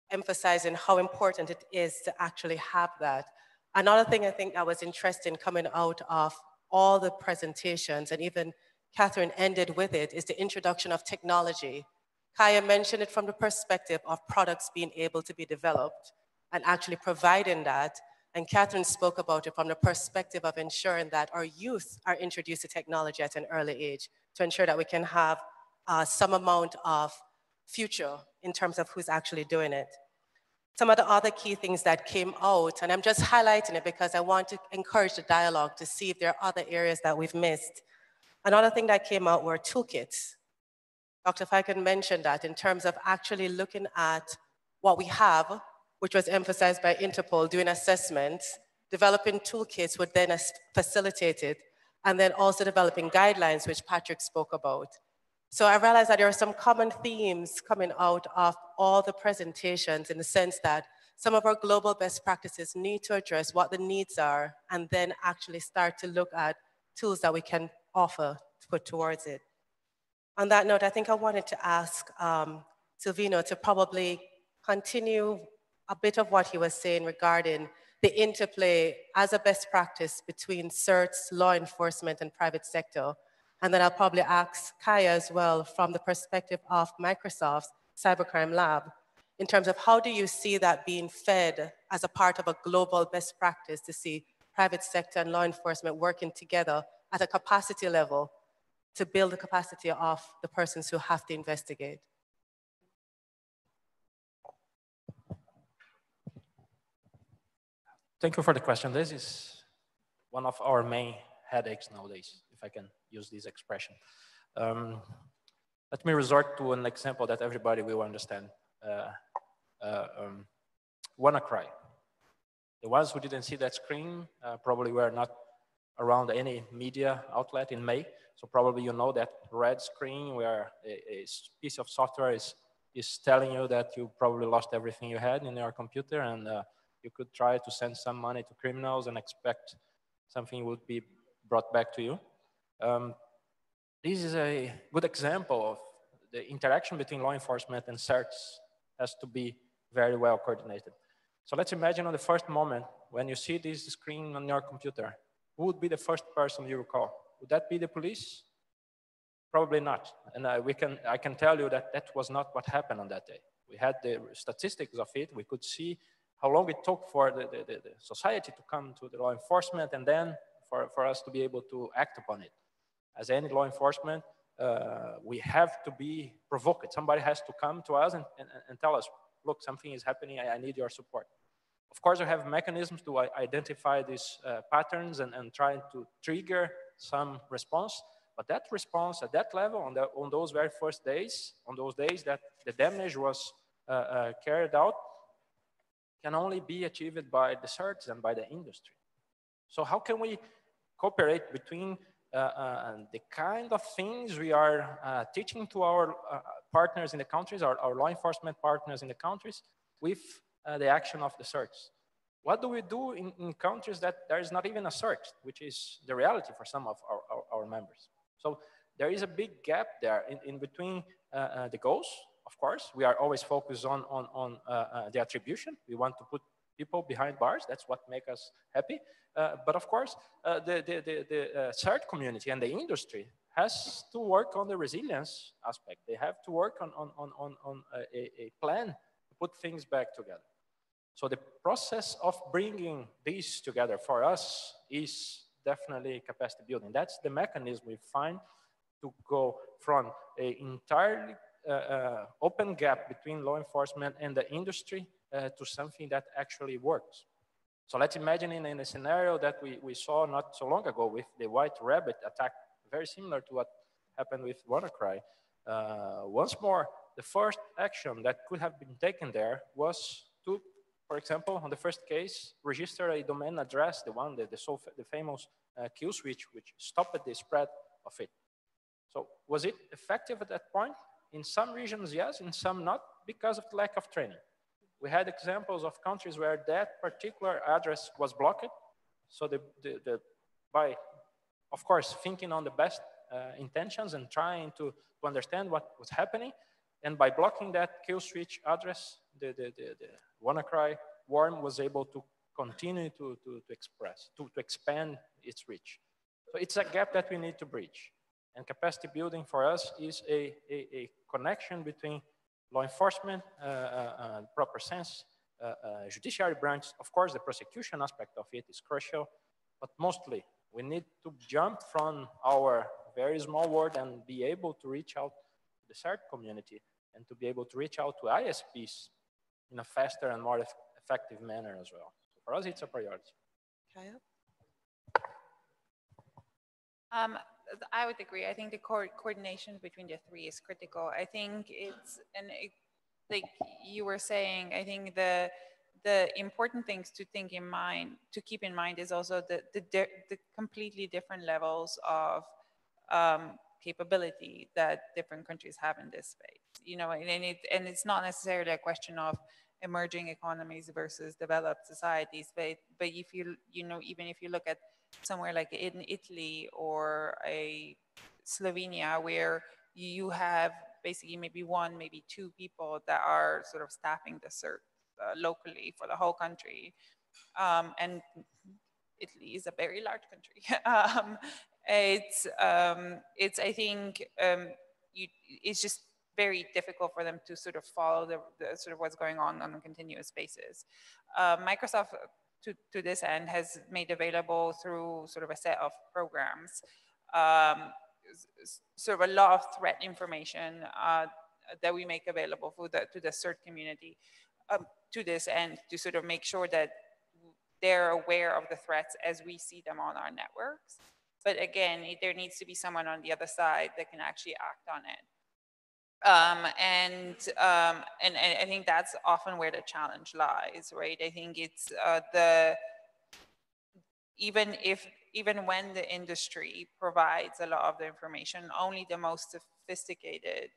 emphasizing how important it is to actually have that. Another thing I think that was interesting coming out of all the presentations, and even Catherine ended with it, is the introduction of technology. Kaya mentioned it from the perspective of products being able to be developed and actually providing that. And Catherine spoke about it from the perspective of ensuring that our youth are introduced to technology at an early age to ensure that we can have some amount of future in terms of who's actually doing it. Some of the other key things that came out, and I'm just highlighting it because I want to encourage the dialogue to see if there are other areas that we've missed. Another thing that came out were toolkits. Dr. Fiken mentioned that in terms of actually looking at what we have, which was emphasized by Interpol, doing assessments, developing toolkits would then facilitate it, and then also developing guidelines, which Patrick spoke about. So I realized that there are some common themes coming out of all the presentations in the sense that some of our global best practices need to address what the needs are and then actually start to look at tools that we can offer to put towards it. On that note, I think I wanted to ask Silvino to probably continue a bit of what he was saying regarding the interplay as a best practice between CERTs, law enforcement, and private sector. And then I'll probably ask Kaya as well from the perspective of Microsoft's Cybercrime Lab, in terms of how do you see that being fed as a part of a global best practice to see private sector and law enforcement working together at a capacity level to build the capacity of the persons who have to investigate? Thank you for the question. This is one of our main headaches nowadays, if I can use this expression. Let me resort to an example that everybody will understand. WannaCry. The ones who didn't see that screen probably were not around any media outlet in May. So probably you know that red screen where a piece of software is telling you that you probably lost everything you had in your computer, and you could try to send some money to criminals and expect something would be brought back to you. This is a good example of the interaction between law enforcement and CERTs has to be very well coordinated. So let's imagine on the first moment when you see this screen on your computer, who would be the first person you recall? Would that be the police? Probably not. And I can tell you that that was not what happened on that day. We had the statistics of it. We could see how long it took for the society to come to the law enforcement and then for us to be able to act upon it. As any law enforcement, we have to be provoked. Somebody has to come to us and tell us, look, something is happening, I need your support. Of course, we have mechanisms to identify these patterns and try to trigger some response. But that response at that level, on those very first days, on those days that the damage was carried out, can only be achieved by the CERTs and by the industry. So how can we cooperate between the kind of things we are teaching to our partners in the countries, our law enforcement partners in the countries, with the action of the CERTs? What do we do in countries that there is not even a CERT, which is the reality for some of our members? So there is a big gap there in between the goals. Of course, we are always focused on the attribution. We want to put people behind bars. That's what makes us happy. But of course, the CERT community and the industry has to work on the resilience aspect. They have to work on a plan to put things back together. So the process of bringing these together for us is definitely capacity building. That's the mechanism we find to go from an entirely open gap between law enforcement and the industry to something that actually works. So let's imagine in a scenario that we saw not so long ago with the White Rabbit attack, very similar to what happened with WannaCry. Once more, the first action that could have been taken there was to, for example, on the first case, register a domain address, the famous kill switch, which stopped the spread of it. So was it effective at that point? In some regions, yes, in some not, because of the lack of training. We had examples of countries where that particular address was blocked. So by, of course, thinking on the best intentions and trying to understand what was happening, and by blocking that kill switch address, the WannaCry worm was able to continue to expand its reach. So it's a gap that we need to bridge. And capacity building for us is a connection between law enforcement, proper sense, judiciary branch. Of course, the prosecution aspect of it is crucial, but mostly we need to jump from our very small world and be able to reach out to the CERT community and to be able to reach out to ISPs in a faster and more effective manner as well. So for us, it's a priority. Kaya? I would agree. I think the coordination between the three is critical. I think it's, like you were saying, I think the important things to think in mind, to keep in mind, is also the completely different levels of capability that different countries have in this space. You know, and it's not necessarily a question of emerging economies versus developed societies, but if even if you look at somewhere like in Italy or Slovenia, where you have basically maybe one, maybe two people that are sort of staffing the CERT locally for the whole country. And Italy is a very large country. I think it's just very difficult for them to sort of follow the sort of what's going on a continuous basis. Microsoft, to this end, has made available through sort of a set of programs sort of a lot of threat information that we make available to the CERT community to this end, to sort of make sure that they're aware of the threats as we see them on our networks. But again, there needs to be someone on the other side that can actually act on it. And I think that's often where the challenge lies, right? I think it's even when the industry provides a lot of the information, only the most sophisticated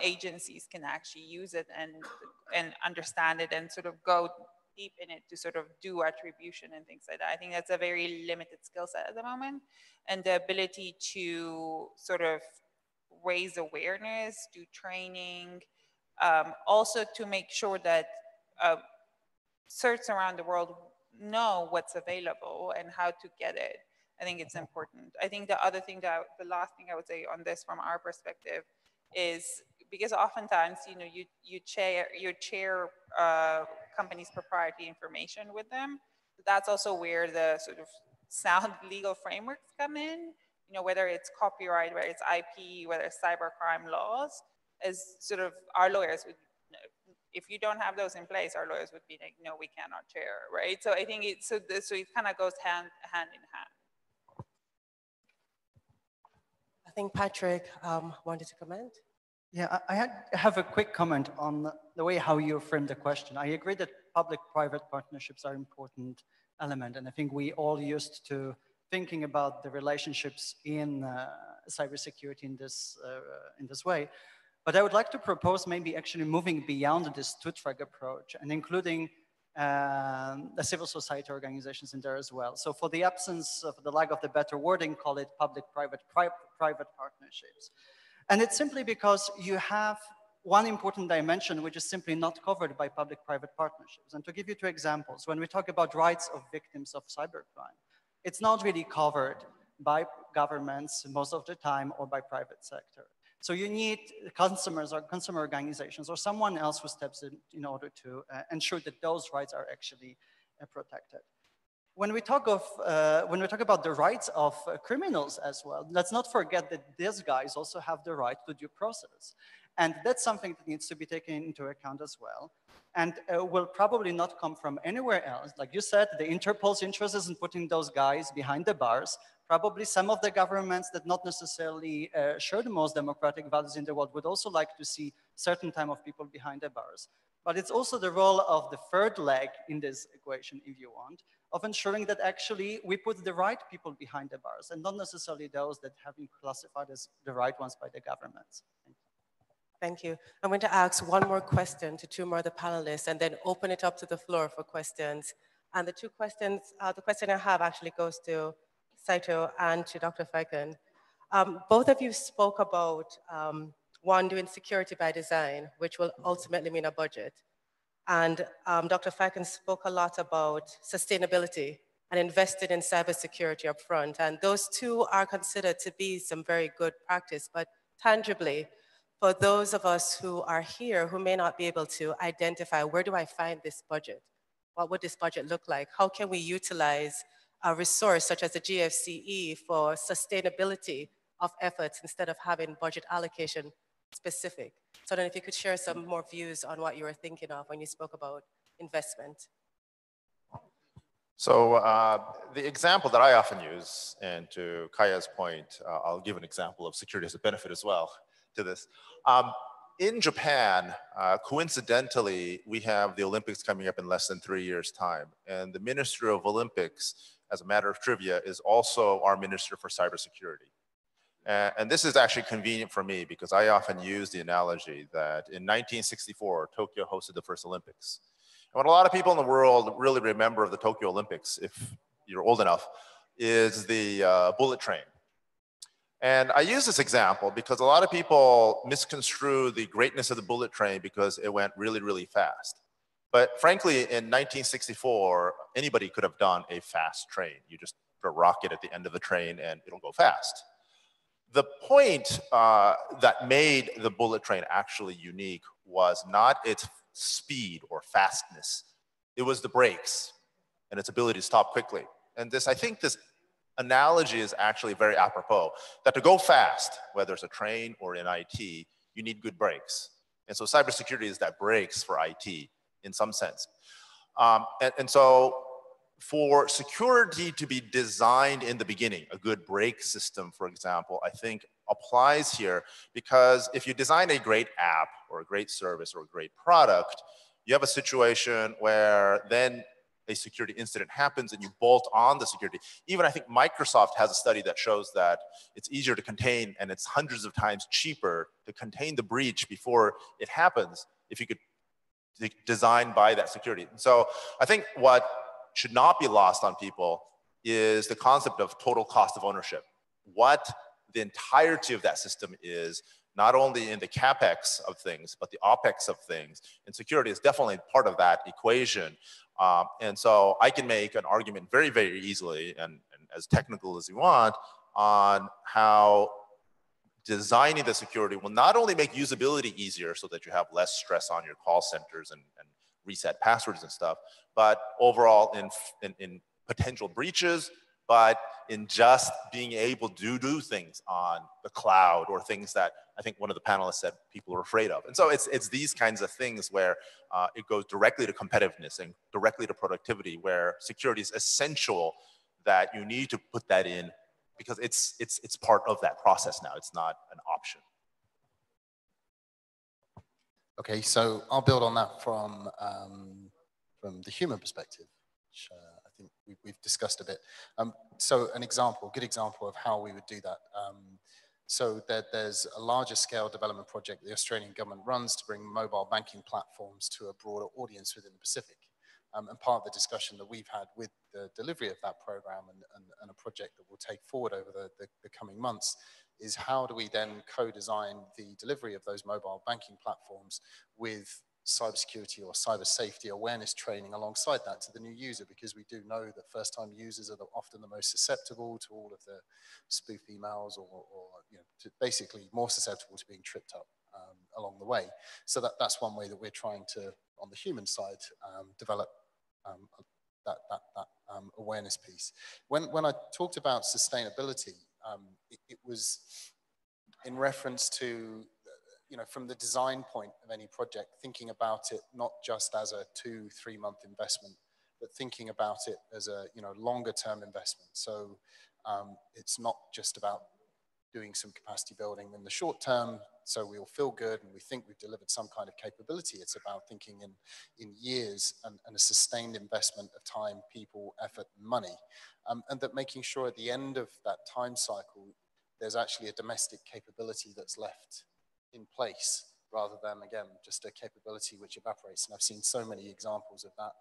agencies can actually use it and understand it and sort of go deep in it to sort of do attribution and things like that. I think that's a very limited skill set at the moment, and the ability to sort of raise awareness, do training, also to make sure that CERTs around the world know what's available and how to get it. I think it's important. I think the last thing I would say on this from our perspective is, because oftentimes, you share companies' proprietary information with them. That's also where the sort of sound legal frameworks come in. Whether it's copyright, whether it's IP, whether it's cybercrime laws, as sort of our lawyers would, if you don't have those in place, our lawyers would be like, no, we cannot share, right? So I think it kind of goes hand in hand. I think Patrick wanted to comment. Yeah, I have a quick comment on the way how you framed the question. I agree that public-private partnerships are an important element, and I think we all used to thinking about the relationships in cybersecurity in this way. But I would like to propose maybe actually moving beyond this two-track approach and including the civil society organizations in there as well. So for the absence of the lack of the better wording, call it public-private partnerships. And it's simply because you have one important dimension which is simply not covered by public-private partnerships. And to give you two examples, when we talk about rights of victims of cybercrime, it's not really covered by governments most of the time or by private sector. So you need consumers or consumer organizations or someone else who steps in order to ensure that those rights are actually protected. When we talk about the rights of criminals as well, let's not forget that these guys also have the right to due process. And that's something that needs to be taken into account as well. And will probably not come from anywhere else. Like you said, the Interpol's interest is in putting those guys behind the bars. Probably some of the governments that not necessarily share the most democratic values in the world would also like to see certain time of people behind the bars. But it's also the role of the third leg in this equation, if you want, of ensuring that actually we put the right people behind the bars and not necessarily those that have been classified as the right ones by the governments. Thank you. I'm going to ask one more question to two more of the panelists and then open it up to the floor for questions. And the two questions, the question I have actually goes to Saito and to Dr. Feiken. Both of you spoke about one, doing security by design, which will ultimately mean a budget. And Dr. Feiken spoke a lot about sustainability and invested in cybersecurity up front. And those two are considered to be some very good practice, but tangibly, for those of us who are here who may not be able to identify, where do I find this budget? What would this budget look like? How can we utilize a resource such as the GFCE for sustainability of efforts instead of having budget allocation specific? So then if you could share some more views on what you were thinking of when you spoke about investment. So the example that I often use, and to Kaya's point, I'll give an example of security as a benefit as well to this. In Japan, coincidentally, we have the Olympics coming up in less than 3 years' time. And the Minister of Olympics, as a matter of trivia, is also our Minister for Cybersecurity. And this is actually convenient for me because I often use the analogy that in 1964, Tokyo hosted the first Olympics. And what a lot of people in the world really remember of the Tokyo Olympics, if you're old enough, is the bullet train. And I use this example because a lot of people misconstrue the greatness of the bullet train because it went really, really fast. But frankly, in 1964, anybody could have done a fast train. You just put a rocket at the end of the train and it'll go fast. The point that made the bullet train actually unique was not its speed or fastness. It was the brakes and its ability to stop quickly. And this, I think this analogy is actually very apropos, that to go fast, whether it's a train or in IT, you need good brakes. And so cybersecurity is that brakes for IT in some sense. And so for security to be designed in the beginning, a good brake system, for example, I think applies here, because if you design a great app or a great service or a great product, you have a situation where then a security incident happens and you bolt on the security. Even I think Microsoft has a study that shows that it's easier to contain and it's hundreds of times cheaper to contain the breach before it happens if you could design by that security. And so I think what should not be lost on people is the concept of total cost of ownership. What the entirety of that system is, not only in the CapEx of things, but the OpEx of things. And security is definitely part of that equation. And so I can make an argument very, very easily, and as technical as you want, on how designing the security will not only make usability easier so that you have less stress on your call centers and reset passwords and stuff, but overall in potential breaches, but in just being able to do things on the cloud or things that I think one of the panelists said people are afraid of. And so it's these kinds of things where it goes directly to competitiveness and directly to productivity, where security is essential, that you need to put that in because it's part of that process now. It's not an option. Okay, so I'll build on that from the human perspective, which I think we've discussed a bit. So an example, good example of how we would do that. So there's a larger scale development project the Australian government runs to bring mobile banking platforms to a broader audience within the Pacific. And part of the discussion that we've had with the delivery of that program and a project that we'll take forward over the coming months is how do we then co-design the delivery of those mobile banking platforms with cybersecurity or cyber safety awareness training alongside that to the new user, because we do know that first-time users are often the most susceptible to all of the spoof emails or basically more susceptible to being tripped up along the way. So that's one way that we're trying to, on the human side, develop that awareness piece. When I talked about sustainability, it was in reference to, from the design point of any project, thinking about it not just as a 2-3 month investment, but thinking about it as a longer term investment. So it's not just about doing some capacity building in the short term So we'll feel good and we think we've delivered some kind of capability. It's about thinking in years and a sustained investment of time, people, effort, and money. And that making sure at the end of that time cycle, there's actually a domestic capability that's left in place rather than, again, just a capability which evaporates. And I've seen so many examples of that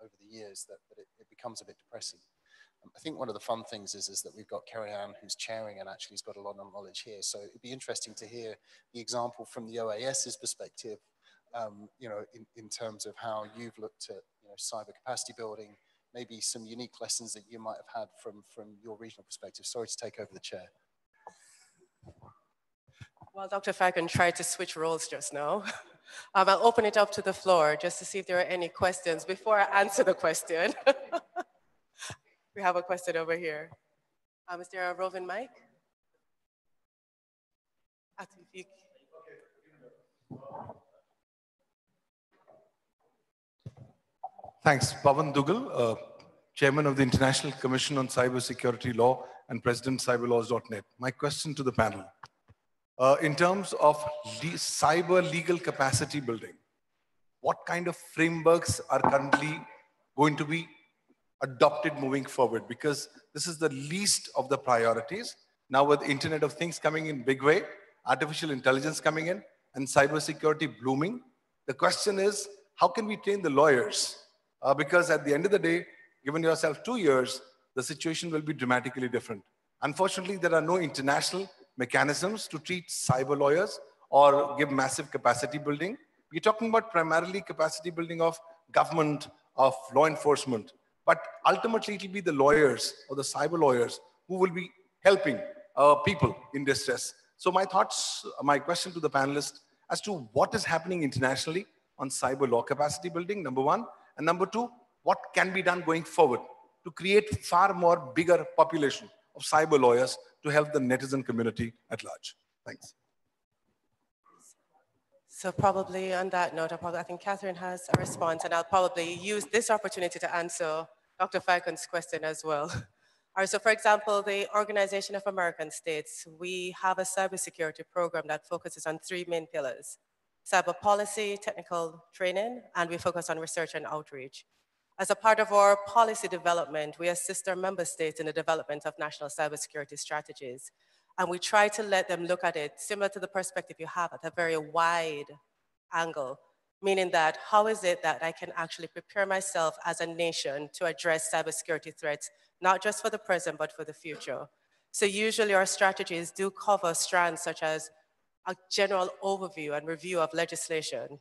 over the years that it becomes a bit depressing. I think one of the fun things is that we've got Kerry Ann who's chairing and actually has got a lot of knowledge here. So it'd be interesting to hear the example from the OAS's perspective, you know, in terms of how you've looked at, you know, cyber capacity building, maybe some unique lessons that you might have had from your regional perspective. Sorry to take over the chair. Well, Dr. Falcon tried to switch roles just now. I'll open it up to the floor just to see if there are any questions before I answer the question. We have a question over here. Is there a roving mic? Thanks. Pawan Dugal, Chairman of the International Commission on Cybersecurity Law and President cyberlaws.net. My question to the panel. In terms of cyber legal capacity building, what kind of frameworks are currently going to be adopted moving forward? Because this is the least of the priorities. Now with Internet of Things coming in big way, artificial intelligence coming in, and cybersecurity blooming, the question is, how can we train the lawyers? Because at the end of the day, given yourself 2 years, the situation will be dramatically different. Unfortunately, there are no international mechanisms to treat cyber lawyers or give massive capacity building. We're talking about primarily capacity building of government, of law enforcement. But ultimately, it will be the lawyers or the cyber lawyers who will be helping people in distress. So my thoughts, my question to the panelists as to what is happening internationally on cyber law capacity building, number one. And number two, what can be done going forward to create far more bigger population of cyber lawyers to help the netizen community at large. Thanks. So probably on that note, I think Catherine has a response, and I'll probably use this opportunity to answer Dr. Falcon's question as well. All right, so for example, the Organization of American States, we have a cybersecurity program that focuses on 3 main pillars: cyber policy, technical training, and we focus on research and outreach. As a part of our policy development, we assist our member states in the development of national cybersecurity strategies. And we try to let them look at it similar to the perspective you have at a very wide angle, meaning that how is it that I can actually prepare myself as a nation to address cybersecurity threats, not just for the present, but for the future. So usually our strategies do cover strands such as a general overview and review of legislation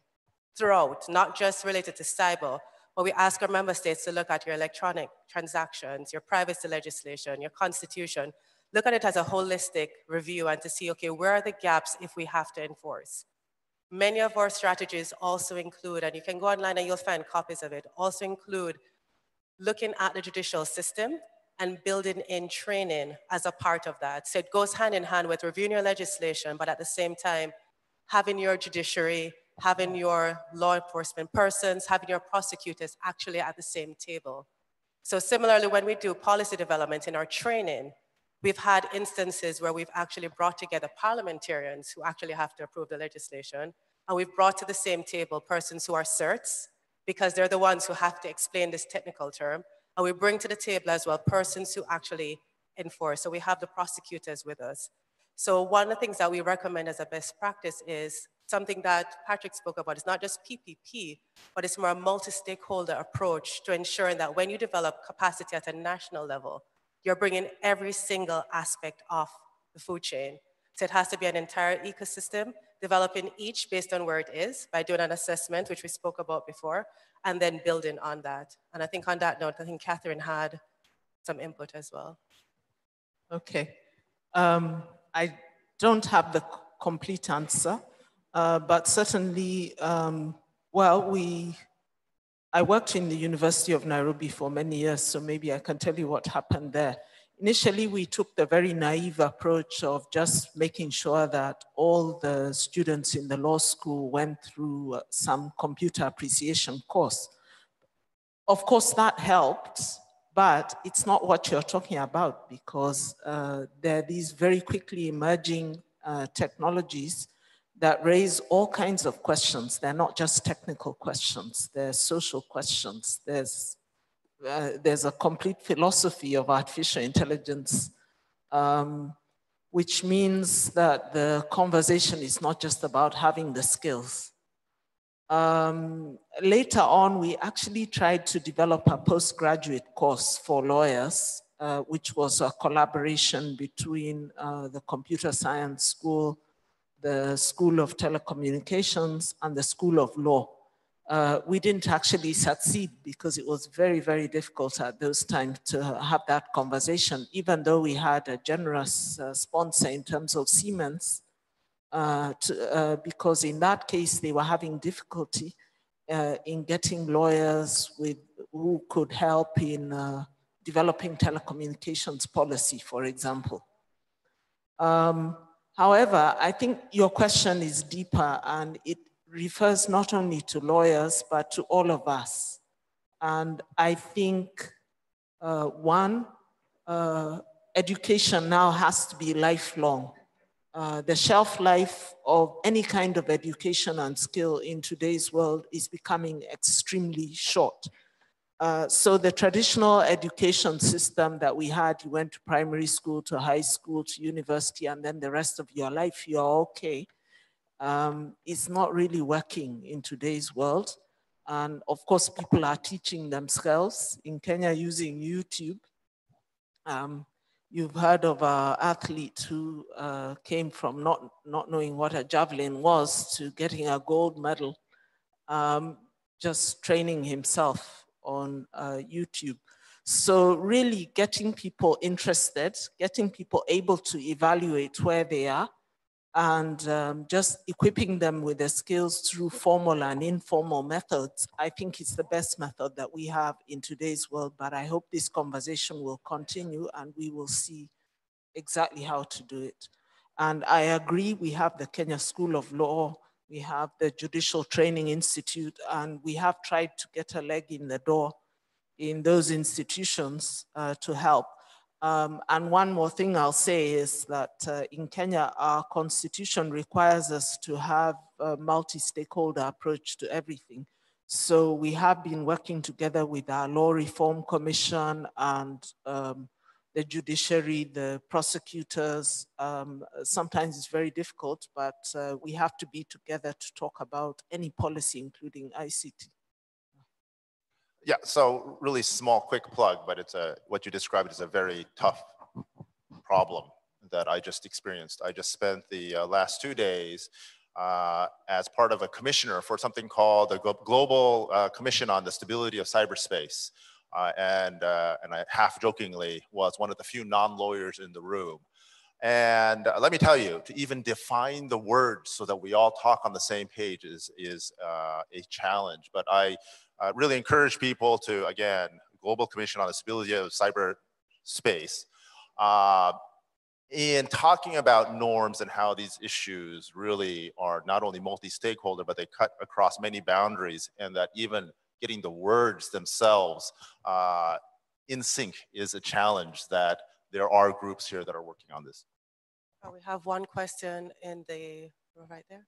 throughout, not just related to cyber, but we ask our member states to look at your electronic transactions, your privacy legislation, your constitution, look at it as a holistic review and to see, okay, where are the gaps if we have to enforce? Many of our strategies also include, and you can go online and you'll find copies of it, also include looking at the judicial system and building in training as a part of that. So it goes hand in hand with reviewing your legislation, but at the same time, having your judiciary, having your law enforcement persons, having your prosecutors actually at the same table. So similarly, when we do policy development in our training, we've had instances where we've actually brought together parliamentarians who actually have to approve the legislation, and we've brought to the same table persons who are certs, because they're the ones who have to explain this technical term, and we bring to the table as well persons who actually enforce. So we have the prosecutors with us. So one of the things that we recommend as a best practice is something that Patrick spoke about. It's not just PPP, but it's more a multi-stakeholder approach to ensuring that when you develop capacity at a national level, you're bringing every single aspect of the food chain. So it has to be an entire ecosystem, developing each based on where it is by doing an assessment, which we spoke about before, and then building on that. And I think on that note, I think Catherine had some input as well. Okay. I don't have the complete answer, but certainly, I worked in the University of Nairobi for many years, so maybe I can tell you what happened there. Initially, we took the very naive approach of just making sure that all the students in the law school went through some computer appreciation course. Of course, that helped, but it's not what you're talking about, because there are these very quickly emerging technologies that raise all kinds of questions. They're not just technical questions, they're social questions. There's a complete philosophy of artificial intelligence, which means that the conversation is not just about having the skills. Later on, we actually tried to develop a postgraduate course for lawyers, which was a collaboration between the computer science school, the School of Telecommunications, and the School of Law. We didn't actually succeed because it was very, very difficult at those times to have that conversation, even though we had a generous sponsor in terms of Siemens, because in that case, they were having difficulty in getting lawyers who could help in developing telecommunications policy, for example. However, I think your question is deeper and it refers not only to lawyers, but to all of us. And I think, education now has to be lifelong. The shelf life of any kind of education and skill in today's world is becoming extremely short. So the traditional education system that we had, you went to primary school, to high school, to university, and then the rest of your life, you're okay, is not really working in today's world. And of course, people are teaching themselves in Kenya using YouTube. You've heard of an athlete who came from not knowing what a javelin was to getting a gold medal, just training himself on YouTube. So really getting people interested, getting people able to evaluate where they are, and just equipping them with the skills through formal and informal methods, I think is the best method that we have in today's world. But I hope this conversation will continue and we will see exactly how to do it. And I agree, we have the Kenya School of Law, we have the Judicial Training Institute, and we have tried to get a leg in the door in those institutions to help. And one more thing I'll say is that in Kenya, our constitution requires us to have a multi-stakeholder approach to everything. So we have been working together with our Law Reform Commission and the judiciary, the prosecutors. Sometimes it's very difficult, but we have to be together to talk about any policy, including ICT. Yeah, so really small, quick plug, but it's what you described is a very tough problem that I just experienced. I just spent the last 2 days as part of a commissioner for something called the Global Commission on the Stability of Cyberspace. And I half jokingly was one of the few non-lawyers in the room. And let me tell you, to even define the words so that we all talk on the same page is a challenge. But I really encourage people to, again, Global Commission on the Stability of Cyberspace, in talking about norms and how these issues really are not only multi-stakeholder, but they cut across many boundaries, and that even getting the words themselves in sync is a challenge that there are groups here that are working on this. We have one question in the row right there.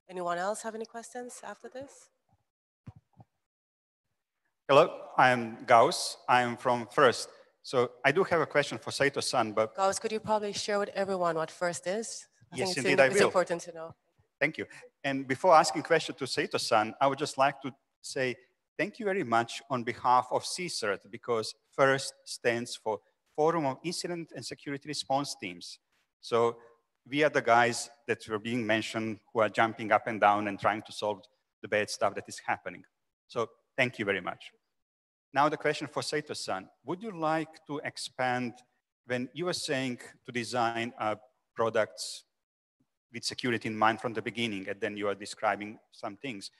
Anyone else have any questions after this? Hello, I'm Gauss. I'm from FIRST. So I do have a question for Saito-san, but... Gauss, could you probably share with everyone what FIRST is? Yes, indeed I will. It's important to know. Thank you. And before asking question to Saito-san, I would just like to say thank you very much on behalf of CSIRT, because FIRST stands for Forum of Incident and Security Response Teams. So we are the guys that were being mentioned who are jumping up and down and trying to solve the bad stuff that is happening. So thank you very much. Now the question for Saito-san, would you like to expand when you were saying to design products with security in mind from the beginning, and then you are describing some things.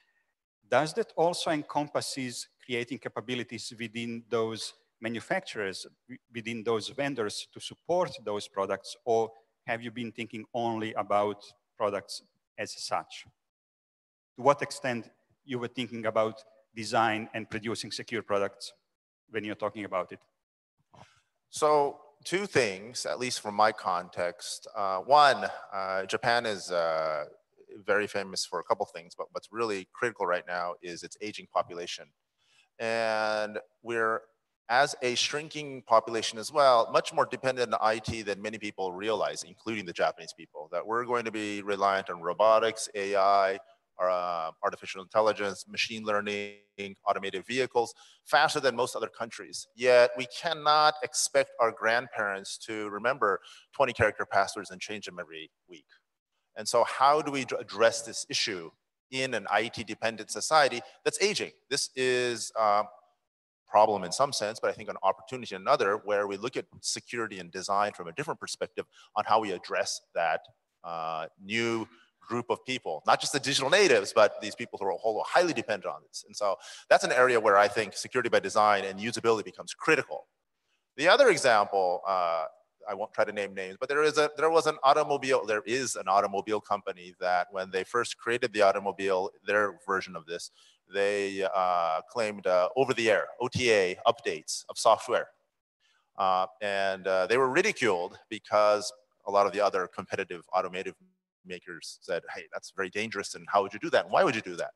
Does that also encompasses creating capabilities within those manufacturers, within those vendors to support those products, or have you been thinking only about products as such? To what extent you were thinking about design and producing secure products when you're talking about it? So two things, at least from my context. One, Japan is very famous for a couple things, but what's really critical right now is its aging population. And we're, as a shrinking population as well, much more dependent on IT than many people realize, including the Japanese people, that we're going to be reliant on robotics, AI, artificial intelligence, machine learning, automated vehicles, faster than most other countries. Yet we cannot expect our grandparents to remember 20-character passwords and change them every week. And so how do we address this issue in an IT-dependent society that's aging? This is a problem in some sense, but I think an opportunity in another, where we look at security and design from a different perspective on how we address that new group of people, not just the digital natives, but these people who are highly dependent on this. And so that's an area where I think security by design and usability becomes critical. The other example, I won't try to name names, but there is an automobile company that when they first created the automobile, their version of this, they claimed over-the-air, OTA updates of software. And they were ridiculed because a lot of the other competitive automotive makers said, hey, that's very dangerous, and how would you do that? And why would you do that?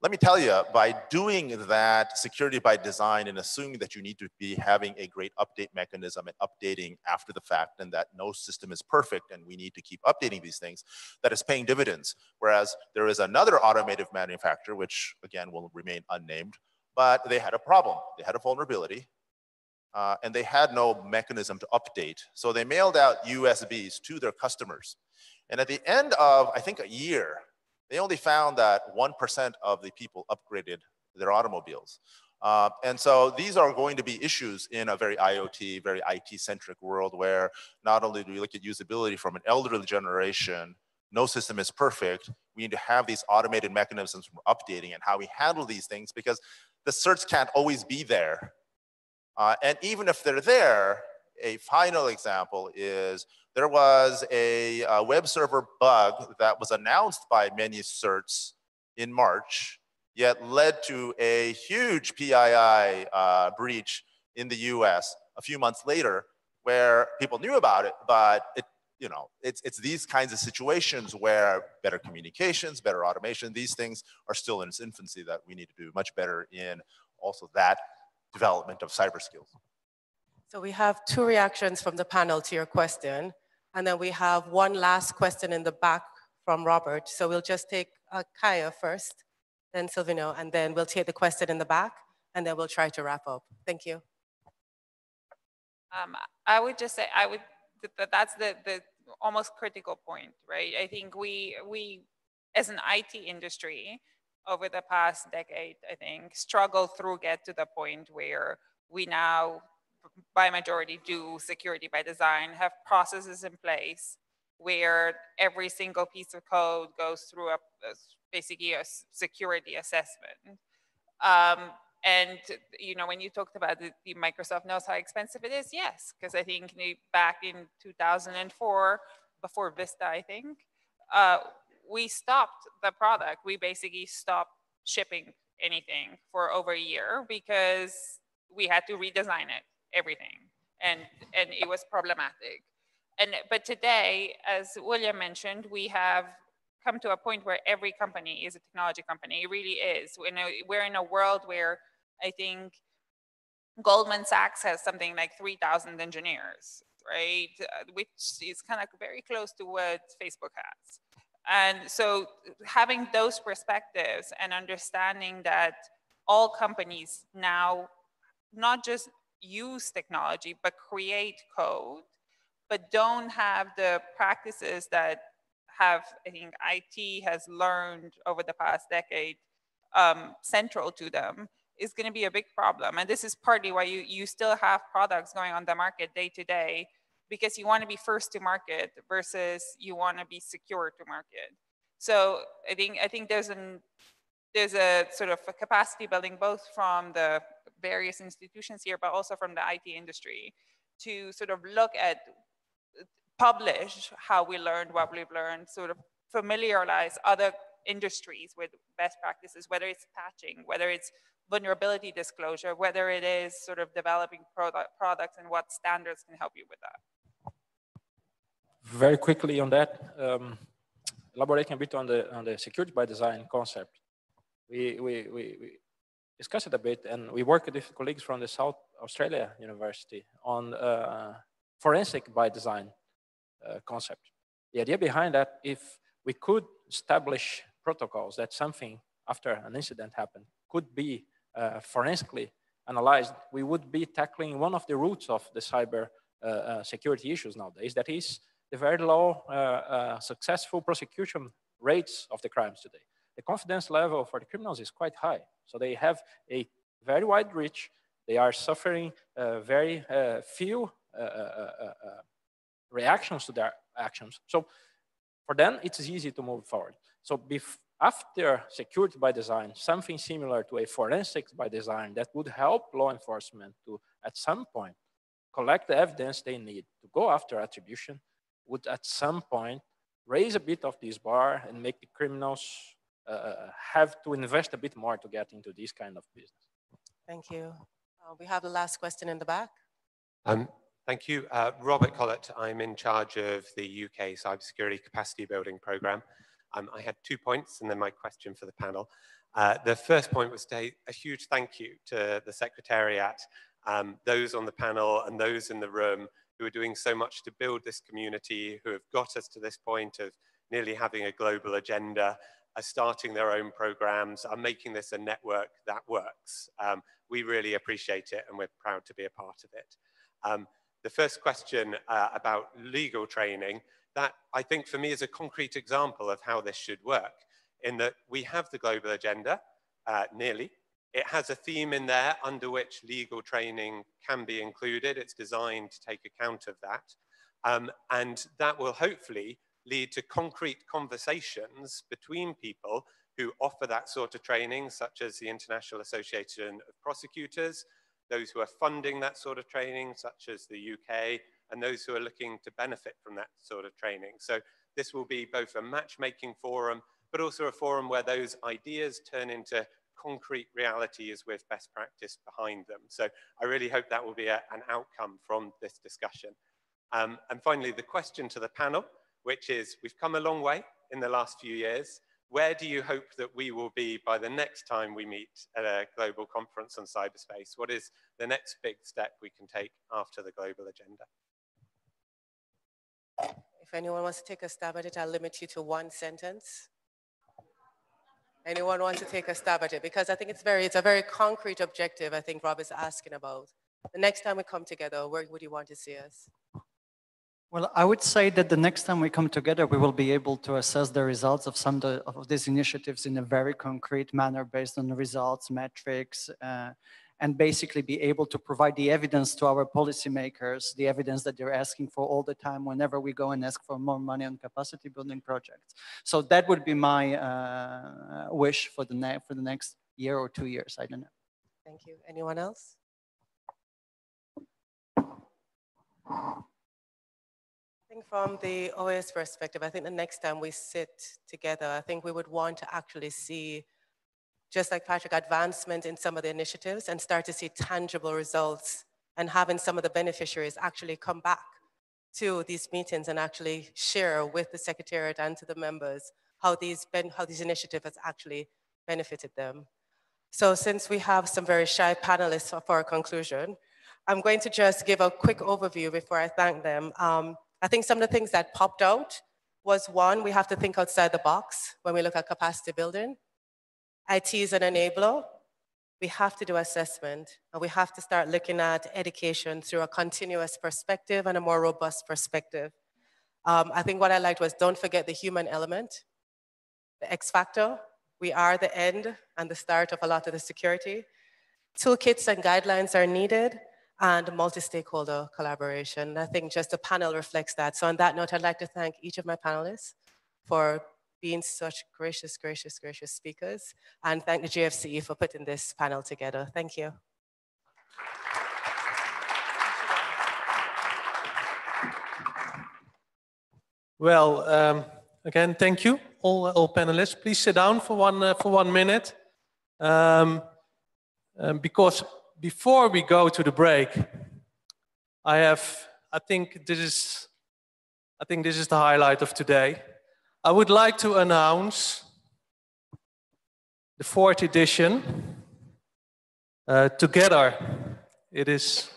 Let me tell you, by doing that security by design and assuming that you need to be having a great update mechanism and updating after the fact, and that no system is perfect and we need to keep updating these things, that is paying dividends. Whereas there is another automotive manufacturer, which again will remain unnamed, but they had a problem. They had a vulnerability. And they had no mechanism to update. So they mailed out USBs to their customers. And at the end of, I think, a year, they only found that 1% of the people upgraded their automobiles. And so these are going to be issues in a very IoT, very IT-centric world, where not only do we look at usability from an elderly generation, no system is perfect, we need to have these automated mechanisms for updating and how we handle these things, because the certs can't always be there. And even if they're there, a final example is there was a web server bug that was announced by many certs in March, yet led to a huge PII breach in the US a few months later, where people knew about it, but it's these kinds of situations where better communications, better automation, these things are still in its infancy, that we need to do much better in also that development of cyber skills. So we have two reactions from the panel to your question, and then we have one last question in the back from Robert. So we'll just take Kaya first, then Silvino, and then we'll take the question in the back, and then we'll try to wrap up. Thank you. I would just say, that's the almost critical point, right? I think we as an IT industry over the past decade, I think, struggle through get to the point where we now, by majority, do security by design, have processes in place where every single piece of code goes through basically a security assessment. And when you talked about the Microsoft knows how expensive it is, yes, because I think back in 2004, before Vista, I think, we stopped the product. We basically stopped shipping anything for over a year because we had to redesign it, everything, and it was problematic. But today, as William mentioned, we have come to a point where every company is a technology company. It really is. We're in a world where I think Goldman Sachs has something like 3,000 engineers, right? Which is kind of very close to what Facebook has. And so having those perspectives and understanding that all companies now not just use technology, but create code, but don't have the practices that I think IT has learned over the past decade central to them, is going to be a big problem. And this is partly why you still have products going on the market day to day, because you want to be first to market versus you want to be secure to market. So I think there's a sort of a capacity building both from the various institutions here, but also from the IT industry, to sort of look at, publish how we learned what we've learned, sort of familiarize other industries with best practices, whether it's patching, whether it's vulnerability disclosure, whether it is sort of developing products and what standards can help you with that. Very quickly on that, elaborating a bit on the security by design concept. We discussed it a bit, and we worked with colleagues from the South Australia University on forensic by design concept. The idea behind that, if we could establish protocols that something after an incident happened could be forensically analyzed, we would be tackling one of the roots of the cyber security issues nowadays, that is the very low successful prosecution rates of the crimes today. The confidence level for the criminals is quite high. So they have a very wide reach. They are suffering very few reactions to their actions. So for them, it's easy to move forward. So after security by design, something similar to a forensics by design that would help law enforcement to, at some point, collect the evidence they need to go after attribution, would at some point raise a bit of this bar and make the criminals have to invest a bit more to get into this kind of business. Thank you. We have the last question in the back. Thank you. Robert Collett, I'm in charge of the UK Cybersecurity Capacity Building Programme. I had 2 points and then my question for the panel. The first point was to say a huge thank you to the Secretariat, those on the panel and those in the room who are doing so much to build this community, who have got us to this point of nearly having a global agenda, are starting their own programs, are making this a network that works. We really appreciate it and we're proud to be a part of it. The first question about legal training, that I think for me is a concrete example of how this should work, in that we have the global agenda, nearly. It has a theme in there under which legal training can be included. It's designed to take account of that. And that will hopefully lead to concrete conversations between people who offer that sort of training, such as the International Association of Prosecutors, those who are funding that sort of training, such as the UK, and those who are looking to benefit from that sort of training. So this will be both a matchmaking forum, but also a forum where those ideas turn into concrete realities with best practice behind them. So I really hope that will be an outcome from this discussion. And finally, the question to the panel, which is, we've come a long way in the last few years. Where do you hope that we will be by the next time we meet at a global conference on cyberspace? What is the next big step we can take after the global agenda? If anyone wants to take a stab at it, I'll limit you to 1 sentence. Anyone wants to take a stab at it? Because I think it's a very concrete objective I think Rob is asking about. The next time we come together, where would you want to see us? Well, I would say that the next time we come together, we will be able to assess the results of some of these initiatives in a very concrete manner based on the results, metrics, and basically be able to provide the evidence to our policymakers, the evidence that they're asking for all the time whenever we go and ask for more money on capacity building projects. So that would be my wish for the next year or 2 years, I don't know. Thank you. Anyone else? I think from the OAS perspective, I think the next time we sit together, I think we would want to actually see, just like Patrick, advancement in some of the initiatives and start to see tangible results, and having some of the beneficiaries actually come back to these meetings and actually share with the Secretariat and to the members how these initiatives has actually benefited them. So since we have some very shy panelists for our conclusion, I'm going to just give a quick overview before I thank them. I think some of the things that popped out was, one, we have to think outside the box when we look at capacity building. IT is an enabler. We have to do assessment, and we have to start looking at education through a continuous perspective and a more robust perspective. I think what I liked was, don't forget the human element, the X factor. We are the end and the start of a lot of the security. Toolkits and guidelines are needed, and multi-stakeholder collaboration. I think just the panel reflects that. So on that note, I'd like to thank each of my panelists for being such gracious speakers, and thank the GFCE for putting this panel together. Thank you. Well, again, thank you, all panelists. Please sit down for one minute. because before we go to the break, I think this is the highlight of today. I would like to announce the 4th edition together. This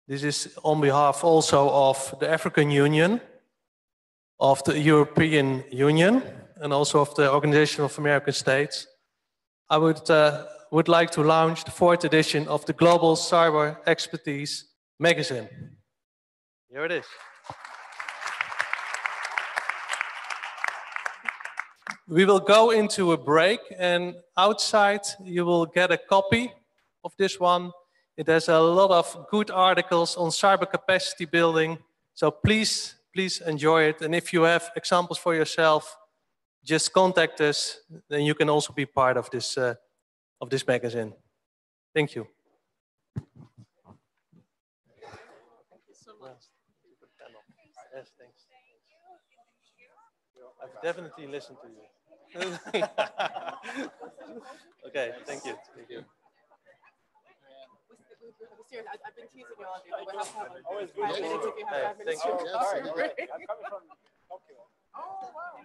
is on behalf also of the African Union, of the European Union, and also of the Organization of American States. I would like to launch the 4th edition of the Global Cyber Expertise magazine. Here it is. We will go into a break, and outside you will get a copy of this one. It has a lot of good articles on cyber capacity building. So please enjoy it. And if you have examples for yourself, just contact us. Then you can also be part of this magazine. Thank you. Yes, thanks. I've definitely listened to you. Okay, thank you. Thank you. I've been teasing you all day, but we'll have to have 5 minutes if you have 5 minutes. Thank you. I'm coming from Tokyo. Oh, wow.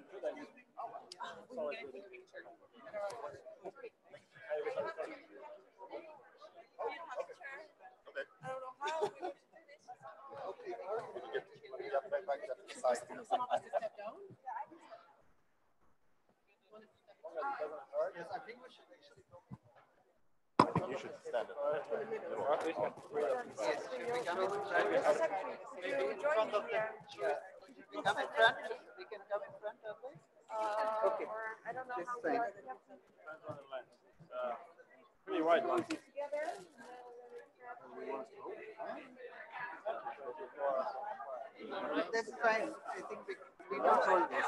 we can get a picture. Some of us to step down. Yes, I think we should actually go. You should stand up. Yes, should we come in front? Maybe in front of the chair. Should we come in front? We can come in front of this? Okay. I don't know This how side. Pretty wide one. That's fine. I think we don't hold this.